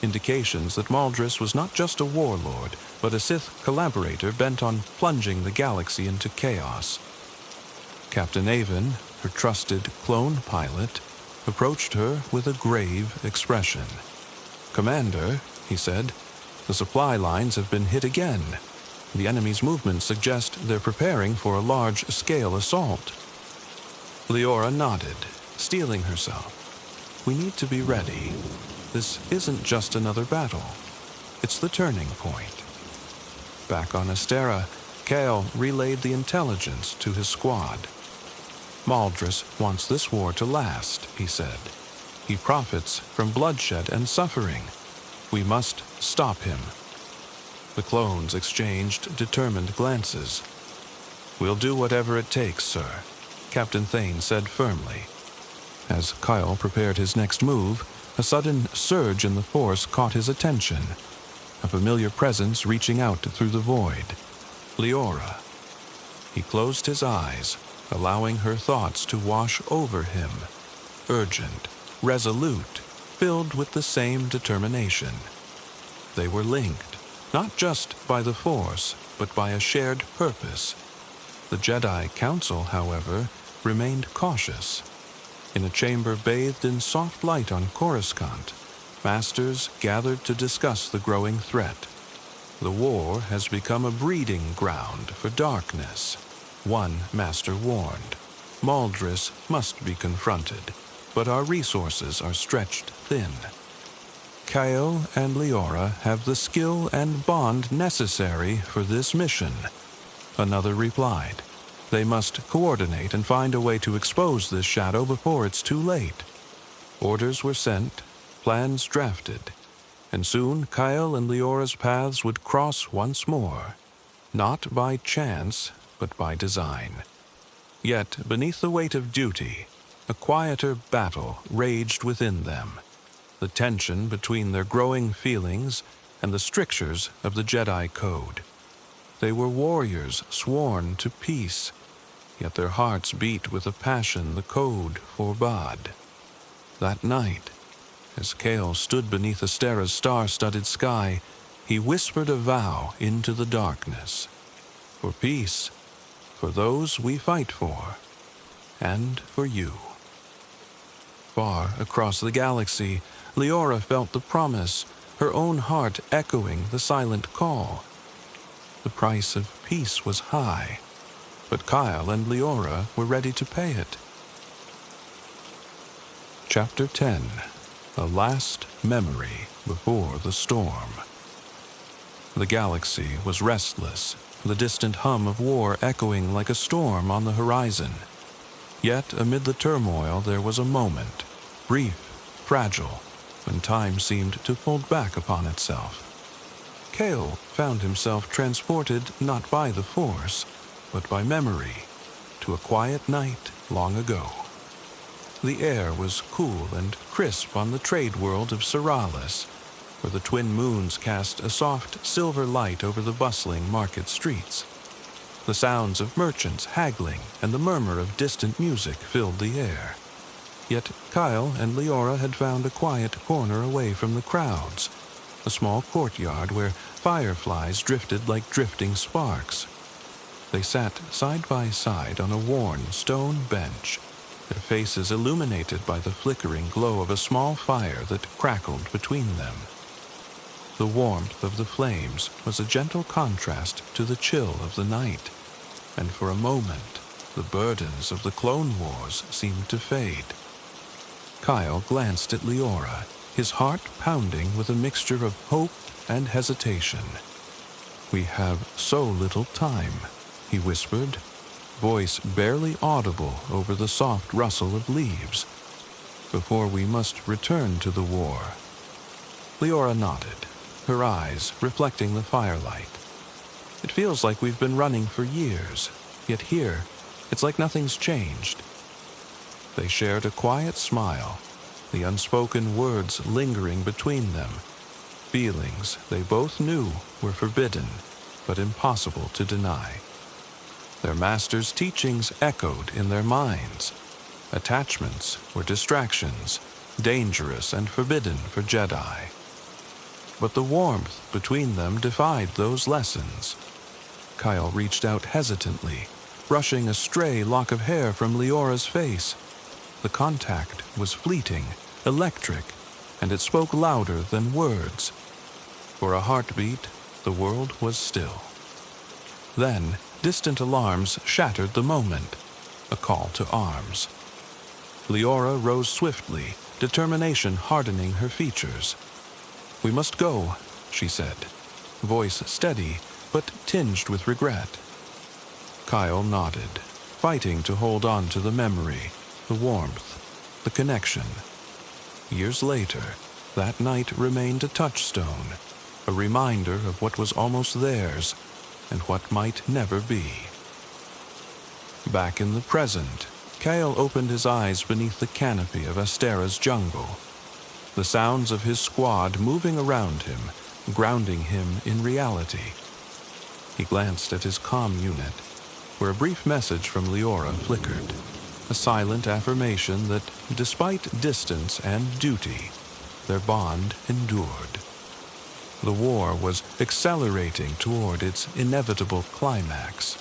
indications that Maldris was not just a warlord, but a Sith collaborator bent on plunging the galaxy into chaos. Captain Avon, her trusted clone pilot, approached her with a grave expression. "Commander," he said, "the supply lines have been hit again. The enemy's movements suggest they're preparing for a large-scale assault." Leora nodded, steeling herself. "We need to be ready. This isn't just another battle. It's the turning point." Back on Astera, Kale relayed the intelligence to his squad. "Maldris wants this war to last," he said. "He profits from bloodshed and suffering. We must stop him." The clones exchanged determined glances. "We'll do whatever it takes, sir," Captain Thane said firmly. As Kyle prepared his next move, a sudden surge in the Force caught his attention, a familiar presence reaching out through the void. Leora. He closed his eyes, allowing her thoughts to wash over him, urgent, resolute, filled with the same determination. They were linked, not just by the Force, but by a shared purpose. The Jedi Council, however, remained cautious. In a chamber bathed in soft light on Coruscant, masters gathered to discuss the growing threat. The war has become a breeding ground for darkness. One master warned, "Maldris must be confronted, but our resources are stretched thin." Kyle and Leora have the skill and bond necessary for this mission, Another replied. They must coordinate and find a way to expose this shadow before it's too late. Orders were sent, plans drafted, and soon Kyle and Leora's paths would cross once more, not by chance, but by design. Yet, beneath the weight of duty, a quieter battle raged within them, the tension between their growing feelings and the strictures of the Jedi Code. They were warriors sworn to peace, yet their hearts beat with a passion the Code forbade. That night, as Kale stood beneath Astera's star-studded sky, he whispered a vow into the darkness. For peace, for those we fight for, and for you. Far across the galaxy, Leora felt the promise, her own heart echoing the silent call. The price of peace was high, but Kyle and Leora were ready to pay it. Chapter 10. A Last Memory Before the Storm. The galaxy was restless, the distant hum of war echoing like a storm on the horizon. Yet amid the turmoil there was a moment, brief, fragile, when time seemed to fold back upon itself. Kale found himself transported not by the Force, but by memory, to a quiet night long ago. The air was cool and crisp on the trade world of Seralis, where the twin moons cast a soft silver light over the bustling market streets. The sounds of merchants haggling and the murmur of distant music filled the air. Yet Kyle and Leora had found a quiet corner away from the crowds, a small courtyard where fireflies drifted like drifting sparks. They sat side by side on a worn stone bench, their faces illuminated by the flickering glow of a small fire that crackled between them. The warmth of the flames was a gentle contrast to the chill of the night, and for a moment the burdens of the Clone Wars seemed to fade. Kyle glanced at Leora, his heart pounding with a mixture of hope and hesitation. "We have so little time," he whispered, voice barely audible over the soft rustle of leaves, "before we must return to the war." Leora nodded, her eyes reflecting the firelight. "It feels like we've been running for years, yet here, it's like nothing's changed." They shared a quiet smile, the unspoken words lingering between them, feelings they both knew were forbidden, but impossible to deny. Their master's teachings echoed in their minds. Attachments were distractions, dangerous and forbidden for Jedi. But the warmth between them defied those lessons. Kyle reached out hesitantly, brushing a stray lock of hair from Leora's face. The contact was fleeting, electric, and it spoke louder than words. For a heartbeat, the world was still. Then, distant alarms shattered the moment, a call to arms. Leora rose swiftly, determination hardening her features. "We must go," she said, voice steady but tinged with regret. Kyle nodded, fighting to hold on to the memory, the warmth, the connection. Years later, that night remained a touchstone, a reminder of what was almost theirs and what might never be. Back in the present, Kale opened his eyes beneath the canopy of Astera's jungle, the sounds of his squad moving around him, grounding him in reality. He glanced at his comm unit, where a brief message from Leora flickered, a silent affirmation that, despite distance and duty, their bond endured. The war was accelerating toward its inevitable climax.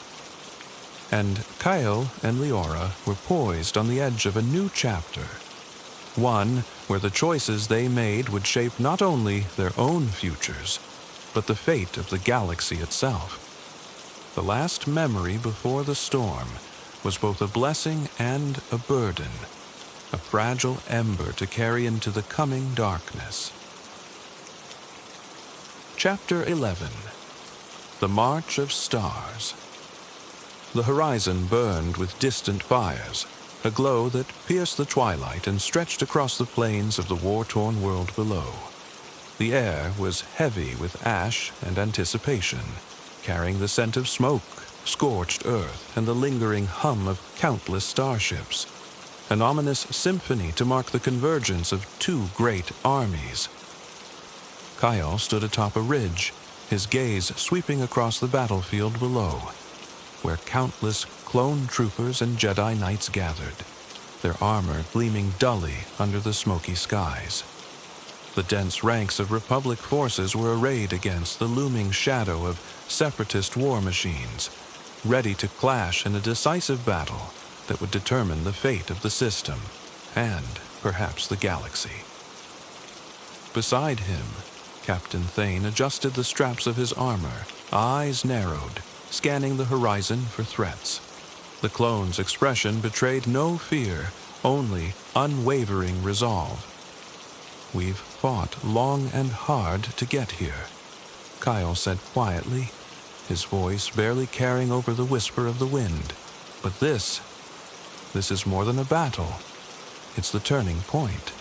And Kyle and Leora were poised on the edge of a new chapter, one where the choices they made would shape not only their own futures, but the fate of the galaxy itself. The last memory before the storm was both a blessing and a burden, a fragile ember to carry into the coming darkness. Chapter 11. The March of Stars. The horizon burned with distant fires, a glow that pierced the twilight and stretched across the plains of the war-torn world below. The air was heavy with ash and anticipation, carrying the scent of smoke, scorched earth, and the lingering hum of countless starships. An ominous symphony to mark the convergence of two great armies. Kyle stood atop a ridge, his gaze sweeping across the battlefield below, where countless clone troopers and Jedi knights gathered, their armor gleaming dully under the smoky skies. The dense ranks of Republic forces were arrayed against the looming shadow of separatist war machines, ready to clash in a decisive battle that would determine the fate of the system and perhaps the galaxy. Beside him, Captain Thane adjusted the straps of his armor, eyes narrowed, scanning the horizon for threats. The clone's expression betrayed no fear, only unwavering resolve. "We've fought long and hard to get here," Kyle said quietly, his voice barely carrying over the whisper of the wind. "But this is more than a battle. It's the turning point."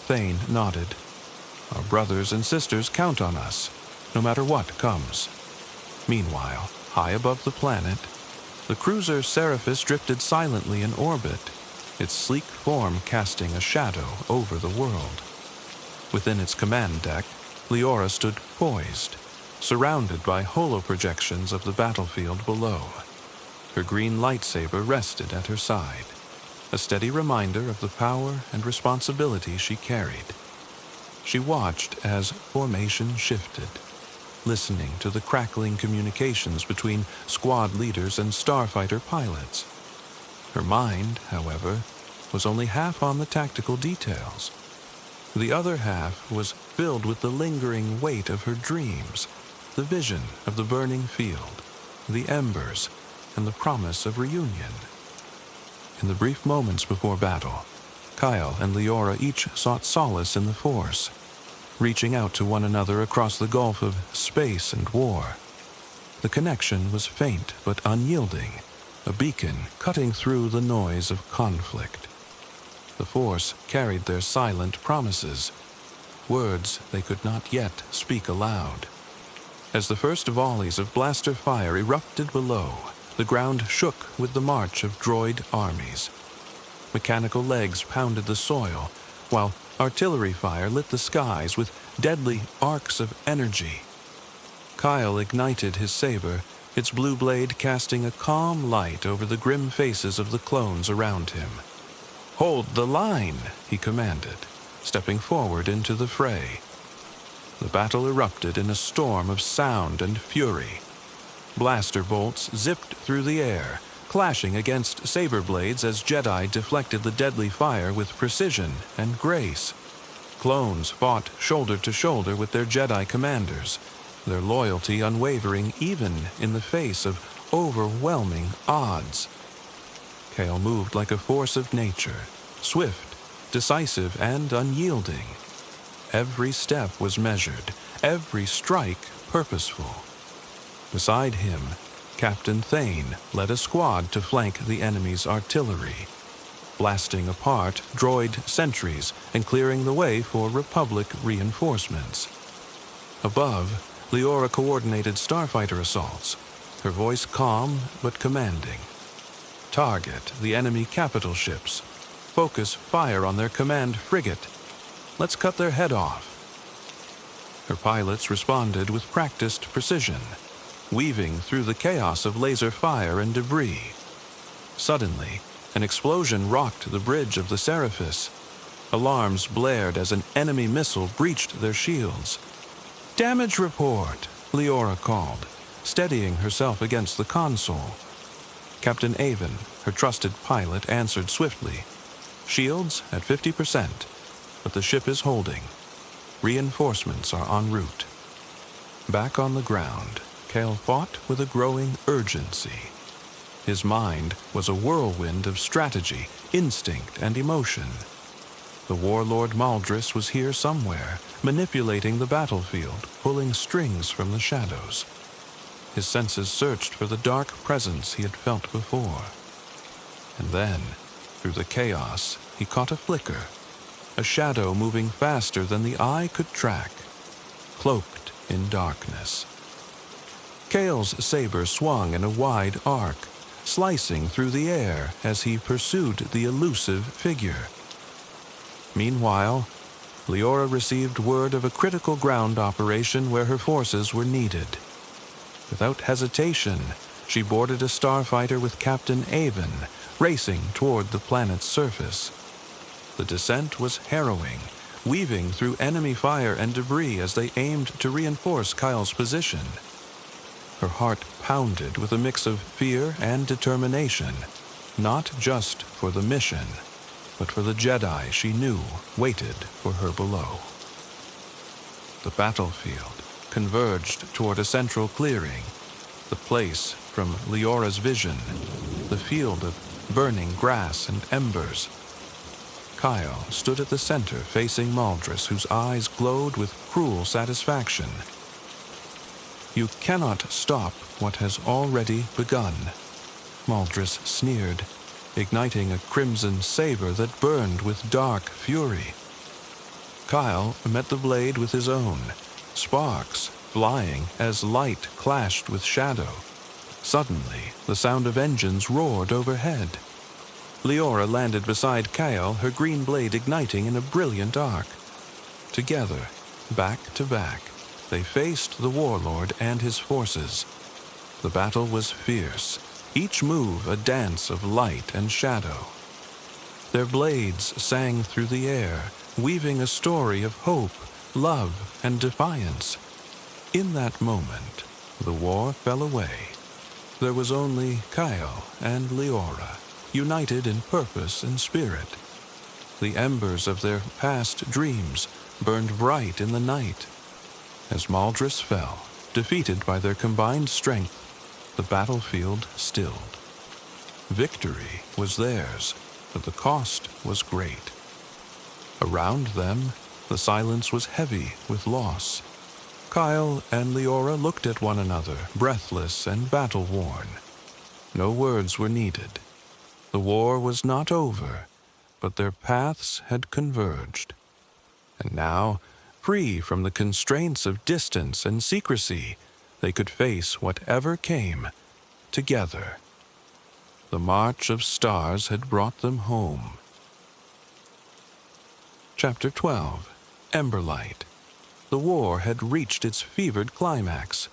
Thane nodded. "Our brothers and sisters count on us, no matter what comes." Meanwhile, high above the planet, the cruiser Seraphis drifted silently in orbit, its sleek form casting a shadow over the world. Within its command deck, Leora stood poised, surrounded by holoprojections of the battlefield below. Her green lightsaber rested at her side, a steady reminder of the power and responsibility she carried. She watched as formation shifted, listening to the crackling communications between squad leaders and starfighter pilots. Her mind, however, was only half on the tactical details. The other half was filled with the lingering weight of her dreams, the vision of the burning field, the embers, and the promise of reunion. In the brief moments before battle, Kyle and Leora each sought solace in the Force, reaching out to one another across the gulf of space and war. The connection was faint but unyielding, a beacon cutting through the noise of conflict. The Force carried their silent promises, words they could not yet speak aloud. As the first volleys of blaster fire erupted below, the ground shook with the march of droid armies. Mechanical legs pounded the soil, while artillery fire lit the skies with deadly arcs of energy. Kyle ignited his saber, its blue blade casting a calm light over the grim faces of the clones around him. "Hold the line," he commanded, stepping forward into the fray. The battle erupted in a storm of sound and fury. Blaster bolts zipped through the air, clashing against saber blades as Jedi deflected the deadly fire with precision and grace. Clones fought shoulder to shoulder with their Jedi commanders, their loyalty unwavering even in the face of overwhelming odds. Kale moved like a force of nature, swift, decisive, and unyielding. Every step was measured, every strike purposeful. Beside him, Captain Thane led a squad to flank the enemy's artillery, blasting apart droid sentries and clearing the way for Republic reinforcements. Above, Leora coordinated starfighter assaults, her voice calm but commanding. "Target the enemy capital ships. Focus fire on their command frigate. Let's cut their head off." Her pilots responded with practiced precision, weaving through the chaos of laser fire and debris. Suddenly, an explosion rocked the bridge of the Seraphis. Alarms blared as an enemy missile breached their shields. "Damage report," Leora called, steadying herself against the console. Captain Avon, her trusted pilot, answered swiftly. "Shields at 50%, but the ship is holding. Reinforcements are en route." Back on the ground, Kale fought with a growing urgency. His mind was a whirlwind of strategy, instinct, and emotion. The warlord Maldris was here somewhere, manipulating the battlefield, pulling strings from the shadows. His senses searched for the dark presence he had felt before. And then, through the chaos, he caught a flicker, a shadow moving faster than the eye could track, cloaked in darkness. Kale's saber swung in a wide arc, slicing through the air as he pursued the elusive figure. Meanwhile, Leora received word of a critical ground operation where her forces were needed. Without hesitation, she boarded a starfighter with Captain Avon, racing toward the planet's surface. The descent was harrowing, weaving through enemy fire and debris as they aimed to reinforce Kyle's position. Her heart pounded with a mix of fear and determination, not just for the mission, but for the Jedi she knew waited for her below. The battlefield converged toward a central clearing, the place from Leora's vision, the field of burning grass and embers. Kyle stood at the center facing Maldris, whose eyes glowed with cruel satisfaction. "You cannot stop what has already begun," Maldris sneered, igniting a crimson saber that burned with dark fury. Kyle met the blade with his own, sparks flying as light clashed with shadow. Suddenly, the sound of engines roared overhead. Leora landed beside Kyle, her green blade igniting in a brilliant arc. Together, back to back, they faced the warlord and his forces. The battle was fierce, each move a dance of light and shadow. Their blades sang through the air, weaving a story of hope, love, and defiance. In that moment, the war fell away. There was only Kyle and Leora, united in purpose and spirit. The embers of their past dreams burned bright in the night. As Maldris fell, defeated by their combined strength, the battlefield stilled. Victory was theirs, but the cost was great. Around them, the silence was heavy with loss. Kyle and Leora looked at one another, breathless and battle-worn. No words were needed. The war was not over, but their paths had converged. And now, free from the constraints of distance and secrecy, they could face whatever came, together. The march of stars had brought them home. Chapter 12. Emberlight. The war had reached its fevered climax.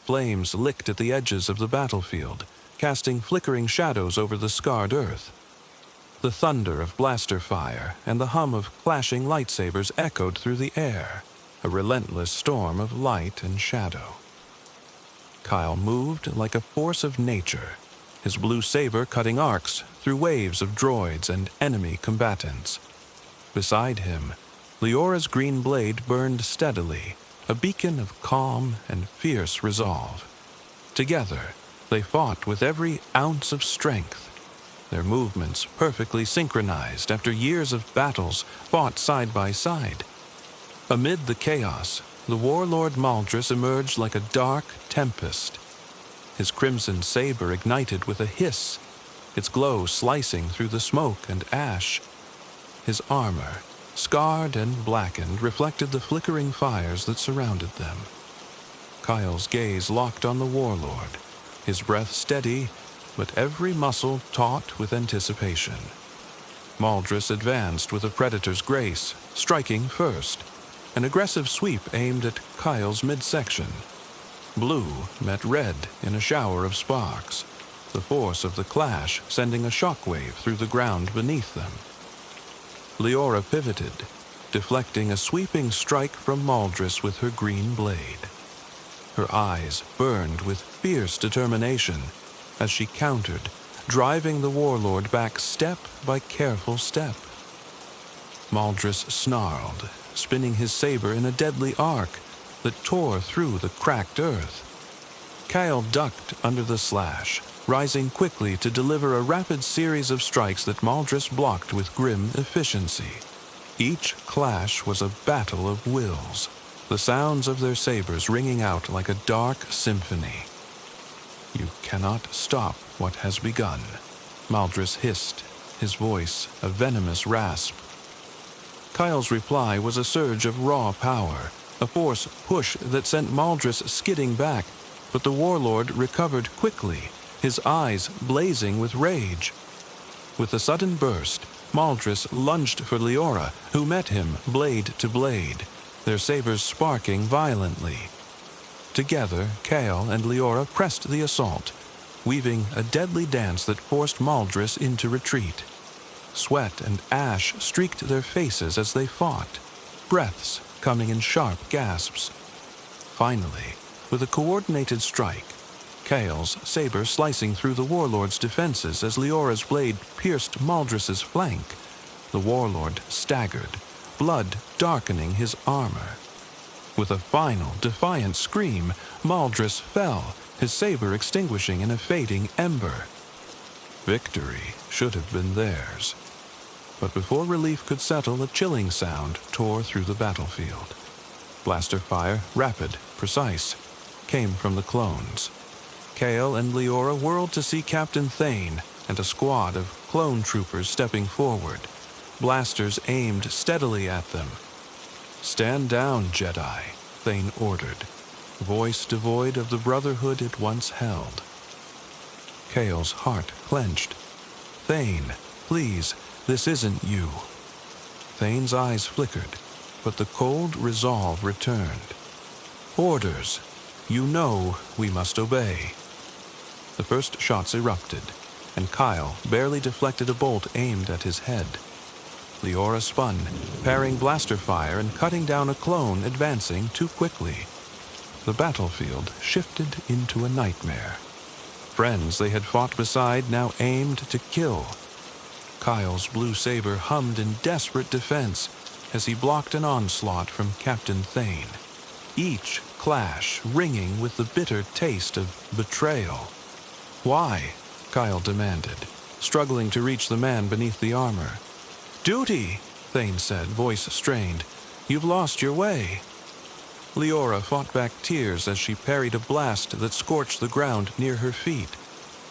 Flames licked at the edges of the battlefield, casting flickering shadows over the scarred earth. The thunder of blaster fire and the hum of clashing lightsabers echoed through the air, a relentless storm of light and shadow. Kyle moved like a force of nature, his blue saber cutting arcs through waves of droids and enemy combatants. Beside him, Leora's green blade burned steadily, a beacon of calm and fierce resolve. Together, they fought with every ounce of strength, their movements perfectly synchronized after years of battles fought side by side. Amid the chaos, the warlord Maldris emerged like a dark tempest. His crimson saber ignited with a hiss, its glow slicing through the smoke and ash. His armor, scarred and blackened, reflected the flickering fires that surrounded them. Kyle's gaze locked on the warlord, his breath steady, but every muscle taut with anticipation. Maldris advanced with a predator's grace, striking first, an aggressive sweep aimed at Kyle's midsection. Blue met red in a shower of sparks, the force of the clash sending a shockwave through the ground beneath them. Leora pivoted, deflecting a sweeping strike from Maldris with her green blade. Her eyes burned with fierce determination as she countered, driving the warlord back step by careful step. Maldris snarled, spinning his saber in a deadly arc that tore through the cracked earth. Kyle ducked under the slash, rising quickly to deliver a rapid series of strikes that Maldris blocked with grim efficiency. Each clash was a battle of wills, the sounds of their sabers ringing out like a dark symphony. You cannot stop what has begun, Maldris hissed, his voice a venomous rasp. Kyle's reply was a surge of raw power, a force push that sent Maldris skidding back, but the warlord recovered quickly, his eyes blazing with rage. With a sudden burst, Maldris lunged for Leora, who met him blade to blade, their sabers sparking violently. Together, Kale and Leora pressed the assault, weaving a deadly dance that forced Maldris into retreat. Sweat and ash streaked their faces as they fought, breaths coming in sharp gasps. Finally, with a coordinated strike, Kale's saber slicing through the warlord's defenses as Leora's blade pierced Maldris's flank, the warlord staggered, blood darkening his armor. With a final, defiant scream, Maldris fell, his saber extinguishing in a fading ember. Victory should have been theirs. But before relief could settle, a chilling sound tore through the battlefield. Blaster fire, rapid, precise, came from the clones. Kale and Leora whirled to see Captain Thane and a squad of clone troopers stepping forward, blasters aimed steadily at them. "Stand down, Jedi," Thane ordered, voice devoid of the brotherhood it once held. Kale's heart clenched. "Thane, please, this isn't you." Thane's eyes flickered, but the cold resolve returned. "Orders. You know we must obey." The first shots erupted, and Kyle barely deflected a bolt aimed at his head. Leora spun, parrying blaster fire and cutting down a clone advancing too quickly. The battlefield shifted into a nightmare. Friends they had fought beside now aimed to kill. Kyle's blue saber hummed in desperate defense as he blocked an onslaught from Captain Thane, each clash ringing with the bitter taste of betrayal. "Why?" Kyle demanded, struggling to reach the man beneath the armor. "Duty," Thane said, voice strained. "You've lost your way." Leora fought back tears as she parried a blast that scorched the ground near her feet.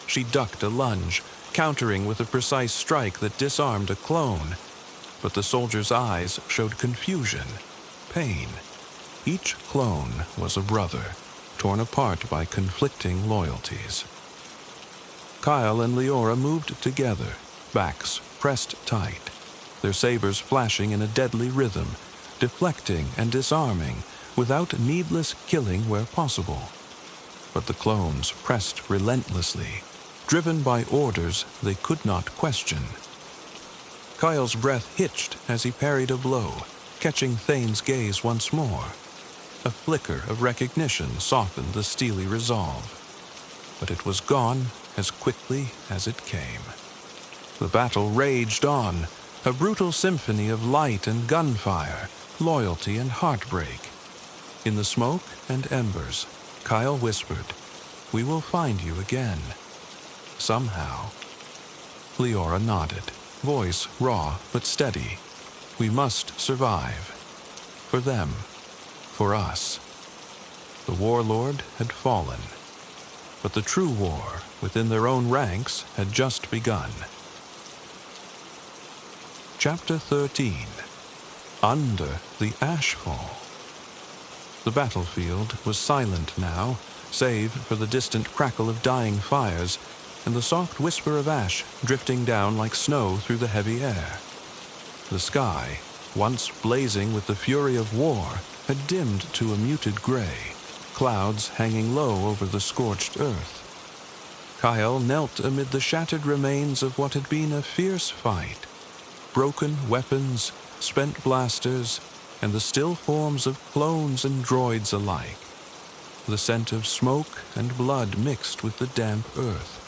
She ducked a lunge, countering with a precise strike that disarmed a clone. But the soldier's eyes showed confusion, pain. Each clone was a brother, torn apart by conflicting loyalties. Kyle and Leora moved together, backs pressed tight, their sabers flashing in a deadly rhythm, deflecting and disarming, without needless killing where possible. But the clones pressed relentlessly, driven by orders they could not question. Kyle's breath hitched as he parried a blow, catching Thane's gaze once more. A flicker of recognition softened the steely resolve, but it was gone as quickly as it came. The battle raged on, a brutal symphony of light and gunfire, loyalty and heartbreak. In the smoke and embers, Kyle whispered, "We will find you again. Somehow." Leora nodded, voice raw but steady. "We must survive. For them. For us." The warlord had fallen, but the true war within their own ranks had just begun. Chapter 13. Under the Ashfall. The battlefield was silent now, save for the distant crackle of dying fires and the soft whisper of ash drifting down like snow through the heavy air. The sky, once blazing with the fury of war, had dimmed to a muted gray, clouds hanging low over the scorched earth. Kyle knelt amid the shattered remains of what had been a fierce fight. Broken weapons, spent blasters, and the still forms of clones and droids alike. The scent of smoke and blood mixed with the damp earth,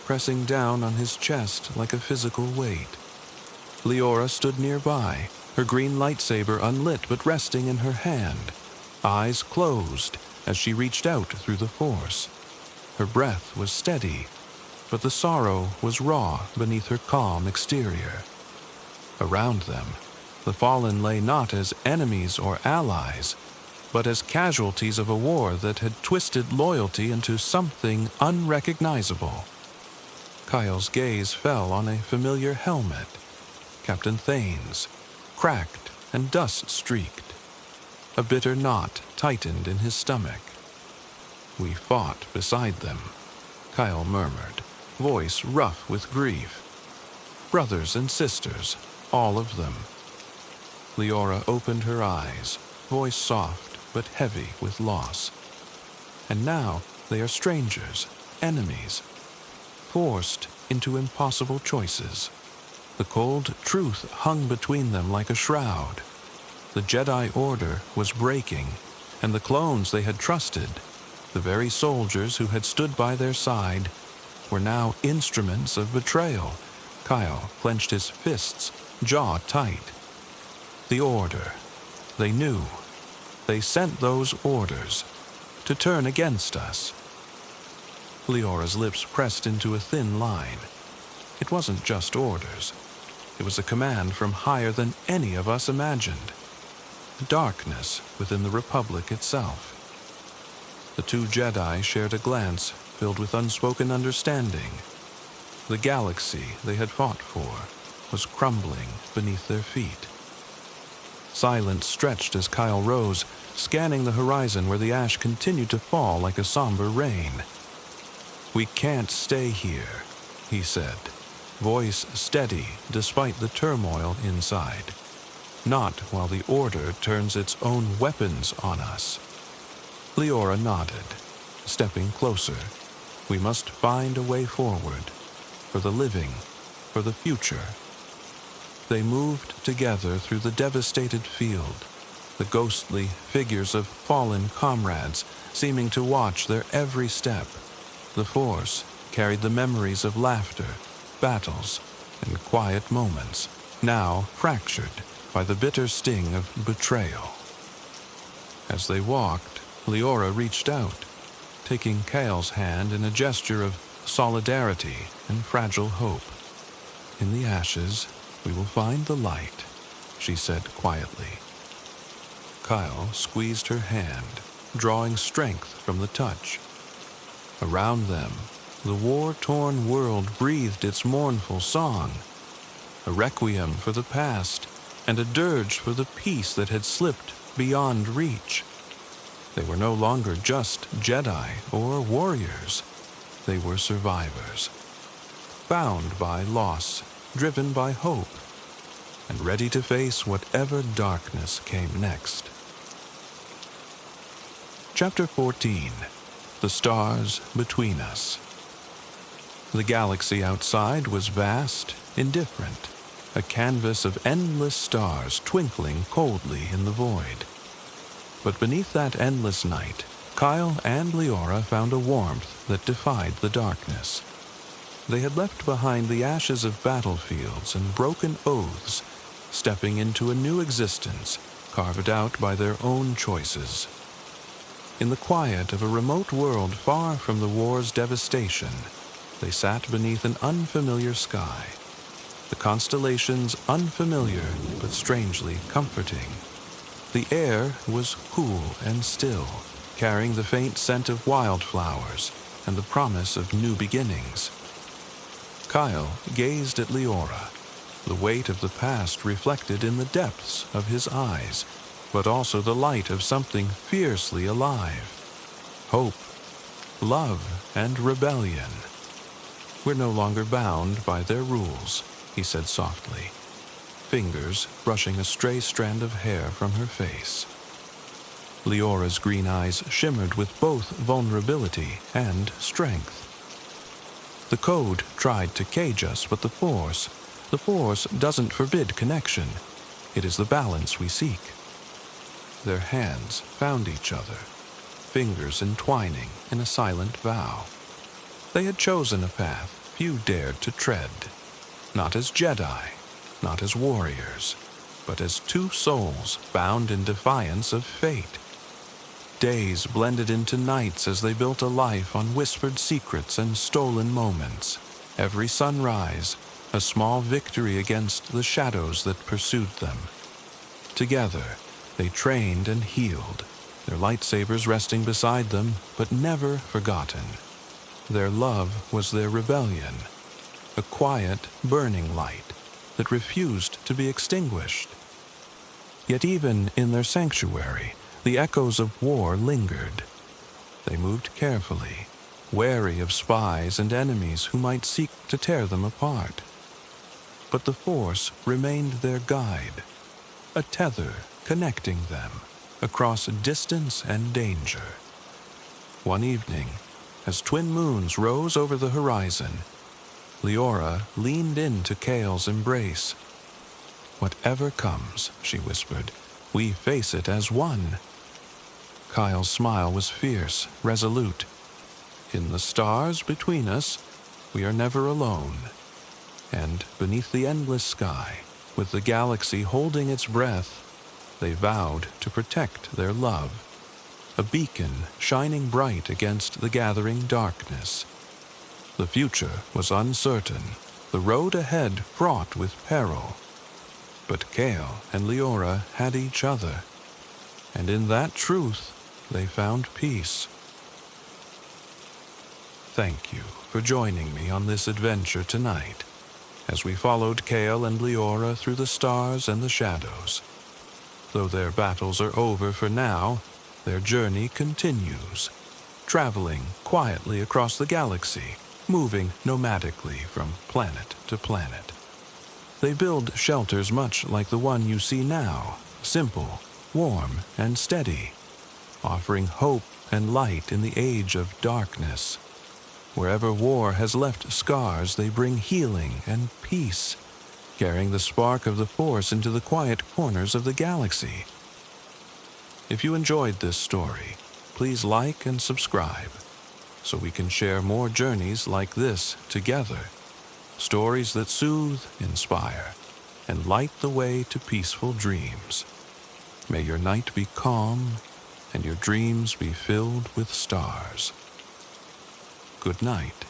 pressing down on his chest like a physical weight. Leora stood nearby, her green lightsaber unlit but resting in her hand, eyes closed as she reached out through the Force. Her breath was steady, but the sorrow was raw beneath her calm exterior. Around them, the fallen lay not as enemies or allies, but as casualties of a war that had twisted loyalty into something unrecognizable. Kyle's gaze fell on a familiar helmet, Captain Thane's, cracked and dust-streaked. A bitter knot tightened in his stomach. "We fought beside them," Kyle murmured, voice rough with grief. "Brothers and sisters, all of them." Leora opened her eyes, voice soft but heavy with loss. "And now they are strangers, enemies, forced into impossible choices." The cold truth hung between them like a shroud. The Jedi Order was breaking, and the clones they had trusted, the very soldiers who had stood by their side, were now instruments of betrayal. Kyle clenched his fists, jaw tight. The Order. They knew. They sent those orders to turn against us. Leora's lips pressed into a thin line. It wasn't just orders. It was a command from higher than any of us imagined. Darkness within the Republic itself. The two Jedi shared a glance filled with unspoken understanding. The galaxy they had fought for was crumbling beneath their feet. Silence stretched as Kyle rose, scanning the horizon where the ash continued to fall like a somber rain. "We can't stay here," he said, voice steady despite the turmoil inside. "Not while the Order turns its own weapons on us." Leora nodded, stepping closer. "We must find a way forward, for the living, for the future." They moved together through the devastated field, the ghostly figures of fallen comrades seeming to watch their every step. The Force carried the memories of laughter, battles, and quiet moments, now fractured by the bitter sting of betrayal. As they walked, Leora reached out, taking Kyle's hand in a gesture of solidarity and fragile hope. "In the ashes, we will find the light," she said quietly. Kyle squeezed her hand, drawing strength from the touch. Around them, the war-torn world breathed its mournful song, a requiem for the past and a dirge for the peace that had slipped beyond reach. They were no longer just Jedi or warriors. They were survivors, bound by loss, driven by hope, and ready to face whatever darkness came next. Chapter 14. The Stars Between Us. The galaxy outside was vast, indifferent, a canvas of endless stars twinkling coldly in the void. But beneath that endless night, Kyle and Leora found a warmth that defied the darkness. They had left behind the ashes of battlefields and broken oaths, stepping into a new existence carved out by their own choices. In the quiet of a remote world far from the war's devastation, they sat beneath an unfamiliar sky, the constellations unfamiliar but strangely comforting. The air was cool and still, carrying the faint scent of wildflowers and the promise of new beginnings. Kyle gazed at Leora, the weight of the past reflected in the depths of his eyes, but also the light of something fiercely alive. Hope, love, and rebellion. "We're no longer bound by their rules," he said softly, fingers brushing a stray strand of hair from her face. Leora's green eyes shimmered with both vulnerability and strength. "The code tried to cage us, but the Force doesn't forbid connection. It is the balance we seek." Their hands found each other, fingers entwining in a silent vow. They had chosen a path few dared to tread, not as Jedi, not as warriors, but as two souls bound in defiance of fate. Days blended into nights as they built a life on whispered secrets and stolen moments. Every sunrise, a small victory against the shadows that pursued them. Together, they trained and healed, their lightsabers resting beside them, but never forgotten. Their love was their rebellion, a quiet, burning light that refused to be extinguished. Yet even in their sanctuary, the echoes of war lingered. They moved carefully, wary of spies and enemies who might seek to tear them apart. But the Force remained their guide, a tether connecting them across distance and danger. One evening, as twin moons rose over the horizon, Leora leaned into Kale's embrace. "Whatever comes," she whispered, "we face it as one." Kyle's smile was fierce, resolute. "In the stars between us, we are never alone." And beneath the endless sky, with the galaxy holding its breath, they vowed to protect their love, a beacon shining bright against the gathering darkness. The future was uncertain, the road ahead fraught with peril. But Kale and Leora had each other, and in that truth they found peace. Thank you for joining me on this adventure tonight, as we followed Kale and Leora through the stars and the shadows. Though their battles are over for now, their journey continues, traveling quietly across the galaxy, moving nomadically from planet to planet. They build shelters much like the one you see now, simple, warm, and steady, offering hope and light in the age of darkness. Wherever war has left scars, they bring healing and peace, carrying the spark of the Force into the quiet corners of the galaxy. If you enjoyed this story, please like and subscribe, so we can share more journeys like this together. Stories that soothe, inspire, and light the way to peaceful dreams. May your night be calm, and your dreams be filled with stars. Good night.